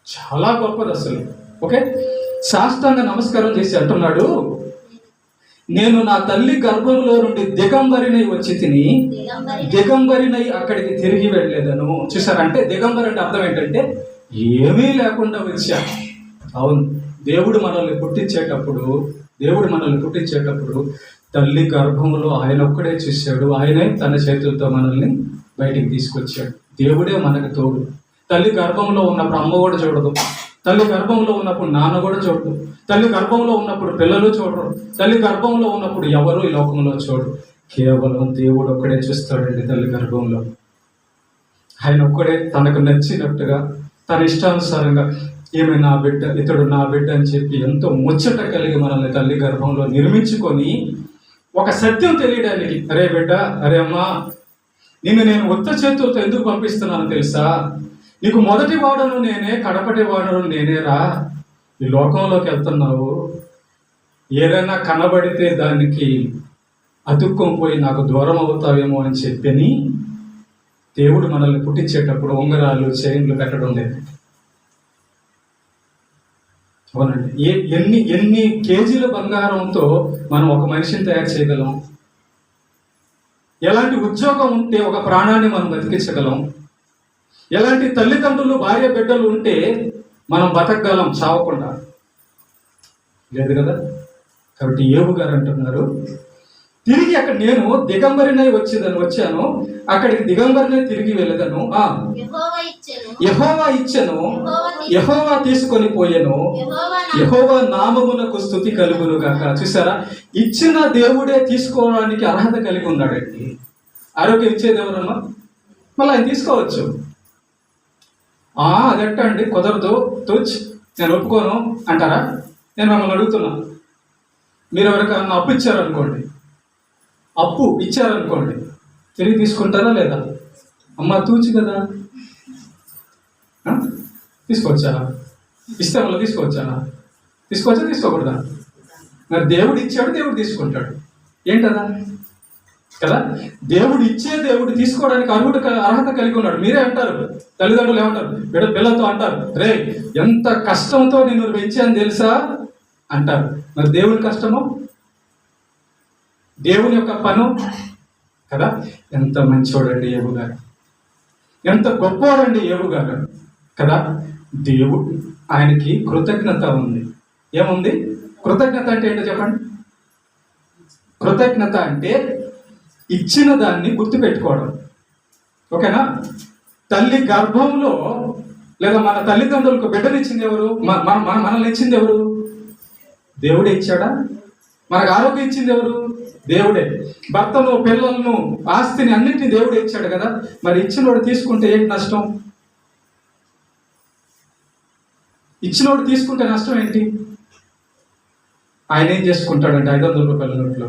Speaker 2: చాలా గొప్పది అసలు. ఓకే, సాష్టాంగ నమస్కారం చేసి అంటున్నాడు, నేను నా తల్లి గర్భంలో నుండి దిగంబరినై వచ్చి తిని, దిగంబరినై అక్కడికి తిరిగి వెళ్ళలేదను. చూసారంటే దిగంబరి అంటే అర్థం ఏంటంటే ఏమీ లేకుండా వచ్చా. అవును, దేవుడు మనల్ని పుట్టించేటప్పుడు తల్లి గర్భంలో ఆయన ఒక్కడే చూశాడు. ఆయనే తన చేతులతో మనల్ని బయటికి తీసుకొచ్చాడు. దేవుడే మనకు తోడు. తల్లి గర్భంలో ఉన్నప్పుడు అమ్మ కూడా చూడదు, తల్లి గర్భంలో ఉన్నప్పుడు నాన్న కూడా చూడదు, తల్లి గర్భంలో ఉన్నప్పుడు పిల్లలు చూడరు, తల్లి గర్భంలో ఉన్నప్పుడు ఎవరు ఈ లోకంలో చూడరు. కేవలం దేవుడు ఒక్కడే చూస్తాడండి తల్లి గర్భంలో. ఆయన ఒక్కడే తనకు నచ్చినట్టుగా, తన ఇష్టానుసారంగా ఈమె నా బిడ్డ, ఇతడు నా బిడ్డ అని చెప్పి ఎంతో ముచ్చట కలిగి మనల్ని తల్లి గర్భంలో నిర్మించుకొని ఒక సత్యం తెలియడానికి, అరే బిడ్డ, అరే అమ్మా, నేను ఉత్త చేతులతో ఎందుకు పంపిస్తున్నాను తెలుసా? నీకు మొదటి వాడను నేనే, కడపటి వాడను నేనేరా. ఈ లోకంలోకి వెళ్తున్నావు, ఏదైనా కనబడితే దానికి అతుక్కొని పోయి నాకు దూరం అవుతావేమో అని చెప్పని దేవుడు మనల్ని పుట్టించేటప్పుడు ఉంగరాలు, చైన్లు పెట్టడం లేదు. అవునండి, ఎన్ని కేజీల బంగారంతో మనం ఒక మనిషిని తయారు చేయగలం? ఎలాంటి ఉద్యోగం ఉంటే ఒక ప్రాణాన్ని మనం బతికించగలం? ఎలాంటి తల్లిదండ్రులు, భార్య బిడ్డలు ఉంటే మనం బతకగలం చావకుండా? లేదు కదా. కాబట్టి యోబు గారు అంటున్నారు, తిరిగి అక్కడ నేను దిగంబరినై వచ్చాను, అక్కడికి దిగంబరినై తిరిగి వెళ్ళదను. యెహోవా ఇచ్చెను, యెహోవా తీసుకొని పోయెను, యెహోవా నామమునకు స్తుతి కలుగును గాక. చూసారా, ఇచ్చిన దేవుడే తీసుకోవడానికి అర్హత కలిగి ఉన్నాడండి. ఆరోగ్యం ఇచ్చేది ఎవరన్నా? మళ్ళీ ఆయన తీసుకోవచ్చు. అదెట్ట అండి, కుదరదు, తుచ్, నేను ఒప్పుకోను అంటారా? నేను మిమ్మల్ని అడుగుతున్నా, మీరు ఎవరికన్నా అప్పు ఇచ్చారనుకోండి, తిరిగి తీసుకుంటారా లేదా? అమ్మ తూచి కదా, తీసుకోవచ్చా? ఇస్తే మళ్ళీ తీసుకోవచ్చా తీసుకోకూడదా? మరి దేవుడు ఇచ్చాడు, దేవుడు తీసుకుంటాడు. ఏంటదా కదా? దేవుడు ఇచ్చే దేవుడు తీసుకోవడానికి అర్హత కలిగి ఉన్నాడు. మీరే అంటారు, తల్లిదండ్రులు ఏమంటారు, పిల్లలతో అంటారు, రే ఎంత కష్టంతో నేను పెంచాను తెలుసా అంటారు. మరి దేవుని కష్టము, దేవుని యొక్క పను కదా. ఎంత మంచివాడండి యోబు గారు, ఎంత గొప్పవాడండి యోబు గారు కదా. దేవుడు, ఆయనకి కృతజ్ఞత ఉంది. ఏముంది? కృతజ్ఞత అంటే ఏంటో చెప్పండి. కృతజ్ఞత అంటే ఇచ్చిన దాన్ని గుర్తుపెట్టుకోవడం. ఓకేనా? తల్లి గర్భంలో లేదా మన తల్లిదండ్రులకు బిడ్డనిచ్చింది ఎవరు? మనల్ని ఇచ్చింది ఎవరు? దేవుడే ఇచ్చాడా? మనకు ఆరోగ్యం ఇచ్చింది ఎవరు? దేవుడే. భర్తను, పిల్లలను, ఆస్తిని అన్నింటినీ దేవుడే ఇచ్చాడు కదా. మరి ఇచ్చినోడు తీసుకుంటే ఏంటి నష్టం? ఇచ్చినోడు తీసుకుంటే నష్టం ఏంటి? ఆయన ఏం చేసుకుంటాడంటే 500 రూపాయల నోట్లో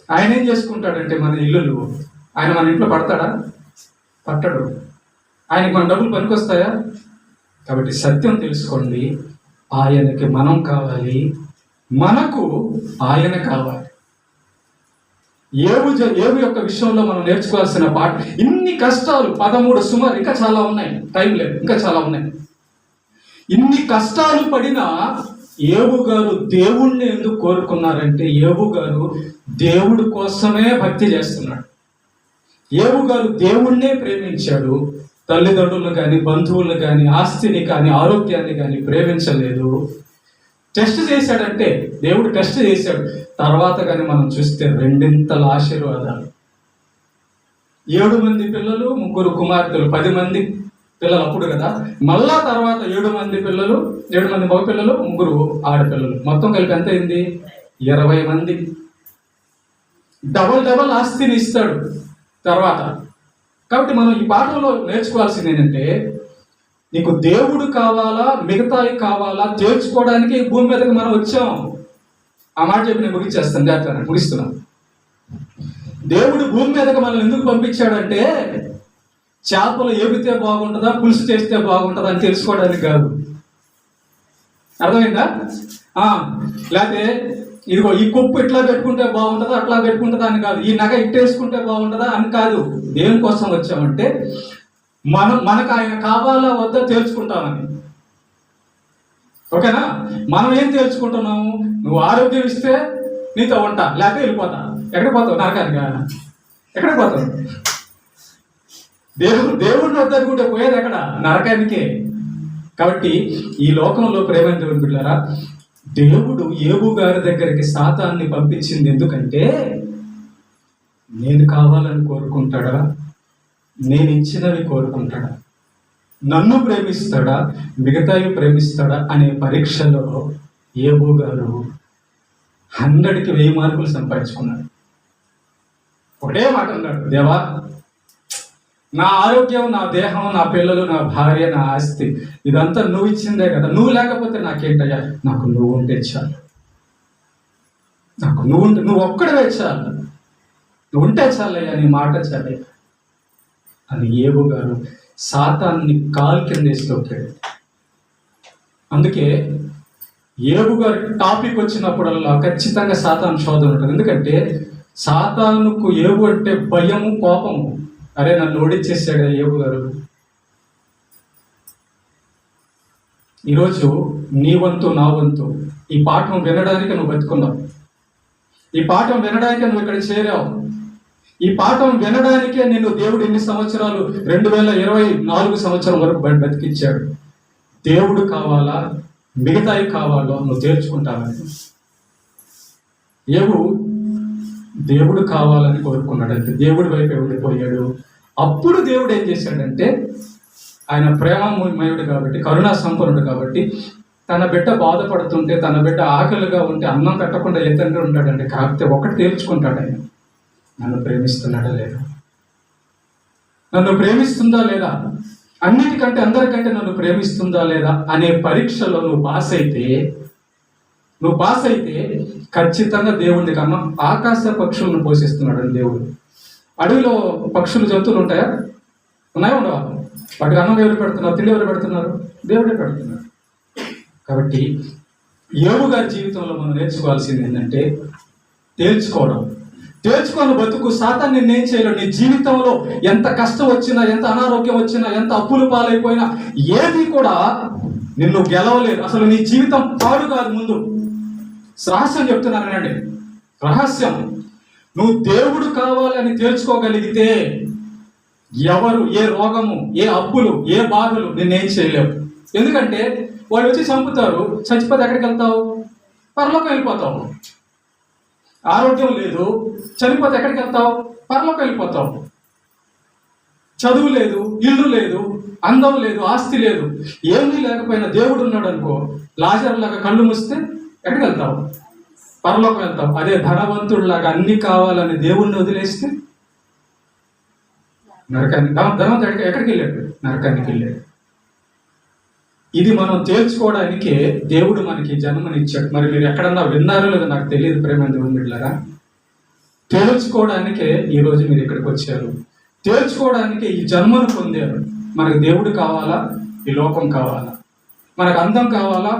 Speaker 2: ఆయన ఏం చేసుకుంటాడంటే మన ఇల్లులు. ఆయన మన ఇంట్లో పడతాడా? పట్టడు. ఆయనకి మన డబ్బులు పనికొస్తాయా? కాబట్టి సత్యం తెలుసుకోండి, ఆయనకి మనం కావాలి, మనకు ఆయన కావాలి. ఏబు యొక్క విషయంలో మనం నేర్చుకోవాల్సిన పాఠ, ఇన్ని కష్టాలు 13 సుమారు, ఇంకా చాలా ఉన్నాయి, టైం లేదు, ఇంకా చాలా ఉన్నాయి. ఇన్ని కష్టాలు పడినా యోబు గారు దేవుణ్ణి ఎందుకు కోరుకున్నారంటే, యోబు గారు దేవుడి కోసమే భక్తి చేస్తున్నాడు. యోబు గారు దేవుణ్ణే ప్రేమించాడు. తల్లిదండ్రులను కానీ, బంధువులను కానీ, ఆస్తిని కానీ, ఆరోగ్యాన్ని కానీ ప్రేమించలేదు. టెస్ట్ చేశాడంటే, దేవుడు టెస్ట్ చేశాడు. తర్వాత కానీ మనం చూస్తే 2 ఆశీర్వాదాలు. 7 మంది పిల్లలు, 3 కుమార్తెలు, 10 మంది పిల్లలు అప్పుడు కదా. మళ్ళా తర్వాత 7 మంది పిల్లలు, 7 మంది మగ పిల్లలు, 3 ఆడపిల్లలు, మొత్తం కలిపి ఎంత అయింది? 20 మంది. డబల్ ఆస్తిని ఇస్తాడు తర్వాత. కాబట్టి మనం ఈ పాఠంలో నేర్చుకోవాల్సింది ఏంటంటే, నీకు దేవుడు కావాలా, మిగతాయి కావాలా తేల్చుకోవడానికి భూమి మీదకి మనం వచ్చాం. ఆ మాట చెప్పి నేను ముగిస్తున్నాను. దేవుడు భూమి మీదకి మనల్ని ఎందుకు పంపించాడంటే, చేపలు ఎగితే బాగుంటుందా, పులుసు చేస్తే బాగుంటుందా అని తెలుసుకోవడానికి కాదు. అర్థమైందా? లేకపోతే ఇదిగో ఈ కొప్పు ఇట్లా పెట్టుకుంటే బాగుంటుందా, అట్లా పెట్టుకుంటుందా అని కాదు. ఈ నగ ఇట్టేసుకుంటే బాగుంటుందా అని కాదు. దేనికోసం వచ్చామంటే, మనకు ఆయన కావాలా వద్దా తేల్చుకుంటామని. ఓకేనా? మనం ఏం తేల్చుకుంటున్నాము? నువ్వు ఆరోగ్యం ఇస్తే నీతో ఉంటా, లేకపోతే వెళ్ళిపోతా. ఎక్కడికి పోతావు? నరకానికా? ఎక్కడికి పోతావు? దేవుడిని వద్దనుకుంటే పోయేది ఎక్కడ? నరకానికే. కాబట్టి ఈ లోకంలో ప్రేమైన దేవుని బిడ్డలారా, దేవుడు యోబు గారి దగ్గరికి సాతాన్ని పంపించింది ఎందుకంటే, నేను కావాలని కోరుకుంటాడా, నేను ఇచ్చినవి కోరుకుంటాడా, నన్ను ప్రేమిస్తాడా, మిగతావి ప్రేమిస్తాడా అనే పరీక్షలో యోబు గారు 100కి 1000 మార్కులు సంపాదించుకున్నాడు. ఒకటే మాట అన్నాడు, దేవా, నా ఆరోగ్యం, నా దేహం, నా పిల్లలు, నా భార్య, నా ఆస్తి ఇదంతా నువ్వు ఇచ్చిందే కదా. నువ్వు లేకపోతే నాకేంటయ్యా? నాకు నువ్వు ఉంటే చాలు. నాకు నువ్వు ఒక్కడే చాలు. నువ్వు ఉంటే చాలయ్యా, నీ మాట చాలయ్యా అని యోబు గారు సాతాన్ని కాలు కింద వేసుకోడు. అందుకే యోబు గారి టాపిక్ వచ్చినప్పుడల్లా ఖచ్చితంగా సాతాను శోధన ఉంటుంది. ఎందుకంటే సాతానుకు యోబు అంటే భయము, కోపము. అరే, నన్ను ఓడించేసాడు యోబు గారు. ఈరోజు నీ వంతు, నా వంతు. ఈ పాఠం వినడానికి నువ్వు బతుకున్నావు. ఈ పాఠం వినడానికే నువ్వు ఇక్కడ చేరావు. ఈ పాఠం వినడానికే నిన్ను దేవుడు ఎన్ని సంవత్సరాలు, 2024 సంవత్సరం వరకు బతికిచ్చాడు. దేవుడు కావాలా, మిగతాయి కావాలో నువ్వు తేల్చుకుంటావని. యోబు దేవుడు కావాలని కోరుకున్నాడంటే దేవుడి వైపే ఉండిపోయాడు. అప్పుడు దేవుడు ఏం చేశాడంటే, ఆయన ప్రేమమయుడు కాబట్టి, కరుణా సంపన్నుడు కాబట్టి, తన బిడ్డ బాధపడుతుంటే, తన బిడ్డ ఆకలిగా ఉంటే అన్నం పెట్టకుండా ఏ తండ్రి ఉంటాడండి? కాకపోతే ఒకటి తేల్చుకుంటాడు ఆయన, నన్ను ప్రేమిస్తున్నాడా లేదా, నన్ను ప్రేమిస్తుందా లేదా, అన్నిటికంటే అందరికంటే నన్ను ప్రేమిస్తుందా లేదా అనే పరీక్షలో నువ్వు పాస్ అయితే ఖచ్చితంగా దేవుడిని కన్నా ఆకాశ పక్షులను పోషిస్తున్నాడు అని దేవుడు. అడవిలో పక్షులు జంతువులు ఉంటాయా? ఉన్నాయా ఉండవా? వాటికి అన్నం ఎవరు పెడుతున్నారు? తిండి ఎవరు పెడుతున్నారు? దేవుడే పెడుతున్నారు. కాబట్టి యోబు గారి జీవితంలో మనం నేర్చుకోవాల్సింది ఏంటంటే తేల్చుకోని బతుకు. సాతాను నిన్నేం చేయలేడు. నీ జీవితంలో ఎంత కష్టం వచ్చినా, ఎంత అనారోగ్యం వచ్చినా, ఎంత అప్పులు పాలైపోయినా ఏది కూడా నిన్ను గెలవలేదు. అసలు నీ జీవితం పాడు కాదు. ముందు రహస్యం చెప్తున్నానండి, రహస్యం. నువ్వు దేవుడు కావాలని తేల్చుకోగలిగితే ఎవరు, ఏ రోగము, ఏ అప్పులు, ఏ బాధలు నిన్నేం చేయలేవు. ఎందుకంటే వాళ్ళు వచ్చి చంపుతారు. చచ్చిపోతే ఎక్కడికి వెళ్తావు? పరలోకం వెళ్ళిపోతావు. ఆరోగ్యం లేదు, చనిపోతే ఎక్కడికి వెళ్తావు? పరలోకం వెళ్ళిపోతావు. చదువు లేదు, ఇల్లు లేదు, అందం లేదు, ఆస్తి లేదు, ఏమీ లేకపోయినా దేవుడు ఉన్నాడు అనుకో, లాజర్ లాగా కళ్ళు మూస్తే ఎక్కడికి వెళ్తావు? పరలోకం వెళ్తావు. అదే ధనవంతుడిలాగా అన్ని కావాలని దేవుణ్ణి వదిలేస్తే నరకానికి. ధనవంతుడు ఎక్కడికి వెళ్ళాడు? నరకానికి వెళ్ళాడు. ఇది మనం తేల్చుకోవడానికే దేవుడు మనకి జన్మనిచ్చాడు. మరి మీరు ఎక్కడన్నా విన్నారో లేదో నాకు తెలియదు ప్రేమ దేవుని బిడ్డలారా. తేల్చుకోవడానికే ఈరోజు మీరు ఇక్కడికి వచ్చారు. తేల్చుకోవడానికే ఈ జన్మను పొందారు. మనకు దేవుడు కావాలా? ఈ లోకం కావాలా? మనకు అందం కావాలా?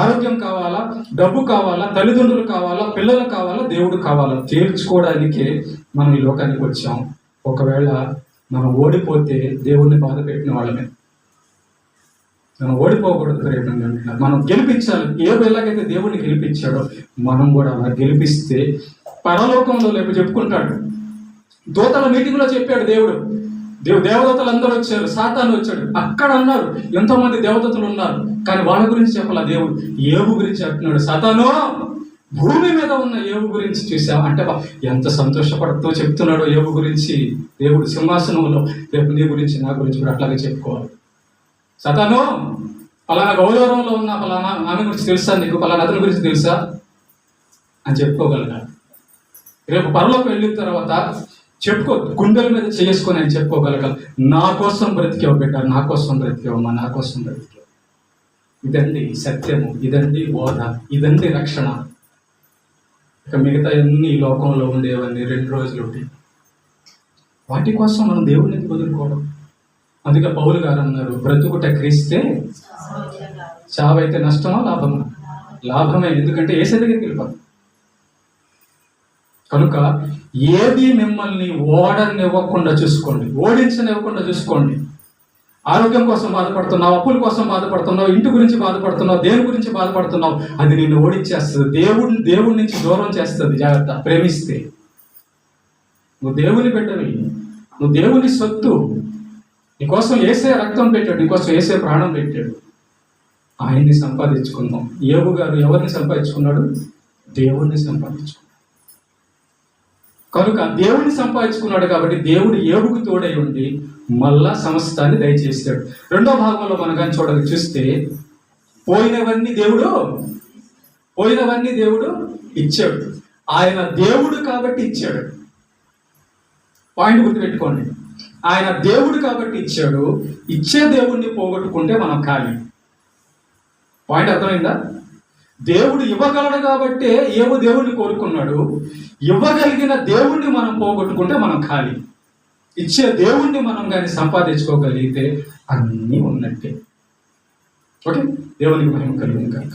Speaker 2: ఆరోగ్యం కావాలా? డబ్బు కావాలా? తల్లిదండ్రులు కావాలా? పిల్లలు కావాలా? దేవుడు కావాలా? తేల్చుకోవడానికే మనం ఈ లోకానికి వచ్చాం. ఒకవేళ మనం ఓడిపోతే దేవుడిని బాధ పెట్టిన వాళ్ళమే. మనం ఓడిపోకూడదు ప్రేమ. మనం గెలిపించాలి. ఏ ఎలాగైతే దేవుడిని గెలిపించాడో మనం కూడా అలా గెలిపిస్తే పరలోకంలో లేపు చెప్పుకుంటాడు. దూతల మీటింగ్లో చెప్పాడు దేవుడు. దేవదూతలు అందరూ వచ్చారు, సాతాను వచ్చాడు. అక్కడ అన్నారు ఎంతోమంది దేవదూతలు ఉన్నారు, కానీ వాళ్ళ గురించి చెప్పాల దేవుడు. యోబు గురించి చెప్తున్నాడు. సాతాను, భూమి మీద ఉన్న యోబు గురించి చూసావు అంటే ఎంత సంతోషపడుతూ చెప్తున్నాడో యోబు గురించి దేవుడు సింహాసనంలో. రేపు నీ గురించి, నా గురించి కూడా అట్లాగే చెప్పుకోవాలి. సాతాను, పలానా గౌరవంలో ఉన్న పలానా ఆమె గురించి తెలుసా నీకు? పలానా అతని గురించి తెలుసా అని చెప్పుకోగలగాలి. రేపు పరలోకి వెళ్ళిన తర్వాత చెప్పుకో, గుండెల మీద చేసుకొని అని చెప్పుకోగలగాలి. నా కోసం బ్రతికేవు బిడ్డ, నా కోసం బ్రతికేవమ్మా, నా కోసం బ్రతికేవు. ఇదండి సత్యము, ఇదండి బోధ, ఇదండి రక్షణ. ఇక మిగతా అన్ని లోకంలో ఉండేవన్నీ 2 రోజులు ఉంటాయి. వాటి కోసం మనం దేవుడిని వదులుకోవడం. అందుకే పౌలు గారు అన్నారు, బ్రతుకుట క్రీస్తే, చావైతే నష్టమా లాభమా? లాభమే. ఎందుకంటే ఏసే దగ్గరికి వెళ్ళిపోతాం. కనుక ఏది మిమ్మల్ని ఓడనివ్వకుండా చూసుకోండి, ఓడించనివ్వకుండా చూసుకోండి. ఆరోగ్యం కోసం బాధపడుతున్నావు, అప్పుల కోసం బాధపడుతున్నావు, ఇంటి గురించి బాధపడుతున్నావు, దేని గురించి బాధపడుతున్నావు, అది నిన్ను ఓడించేస్తుంది. దేవుడి నుంచి దూరం చేస్తుంది. జాగ్రత్త. ప్రేమిస్తే నువ్వు దేవుని బిడ్డవి, నువ్వు దేవుని సొత్తు. నీకోసం ఏసే రక్తం పెట్టాడు, నీకోసం ఏసే ప్రాణం పెట్టాడు. ఆయన్ని సంపాదించుకుందాం. యోబు గారు ఎవరిని సంపాదించుకున్నాడు? దేవుణ్ణి సంపాదించుకున్నాడు. కనుక దేవుడిని సంపాదించుకున్నాడు కాబట్టి దేవుడు యోబుకు తోడై ఉండి మళ్ళా సమస్తాన్ని దయచేస్తాడు. 2వ భాగంలో మనం కానీ చూస్తే పోయినవన్నీ దేవుడు ఇచ్చాడు. ఆయన దేవుడు కాబట్టి ఇచ్చాడు. పాయింట్ గుర్తుపెట్టుకోండి. ఆయన దేవుడు కాబట్టి ఇచ్చాడు. ఇచ్చే దేవుణ్ణి పోగొట్టుకుంటే మనం ఖాళీ. పాయింట్ అర్థమైందా? దేవుడు ఇవ్వగలడు కాబట్టి ఏవో దేవుణ్ణి కోరుకున్నాడు. ఇవ్వగలిగిన దేవుణ్ణి మనం పోగొట్టుకుంటే మనం ఖాళీ. ఇచ్చే దేవుణ్ణి మనం కానీ సంపాదించుకోగలిగితే అన్నీ ఉన్నట్టే. ఓకే, దేవునికి మహిమ కలుగును గాక.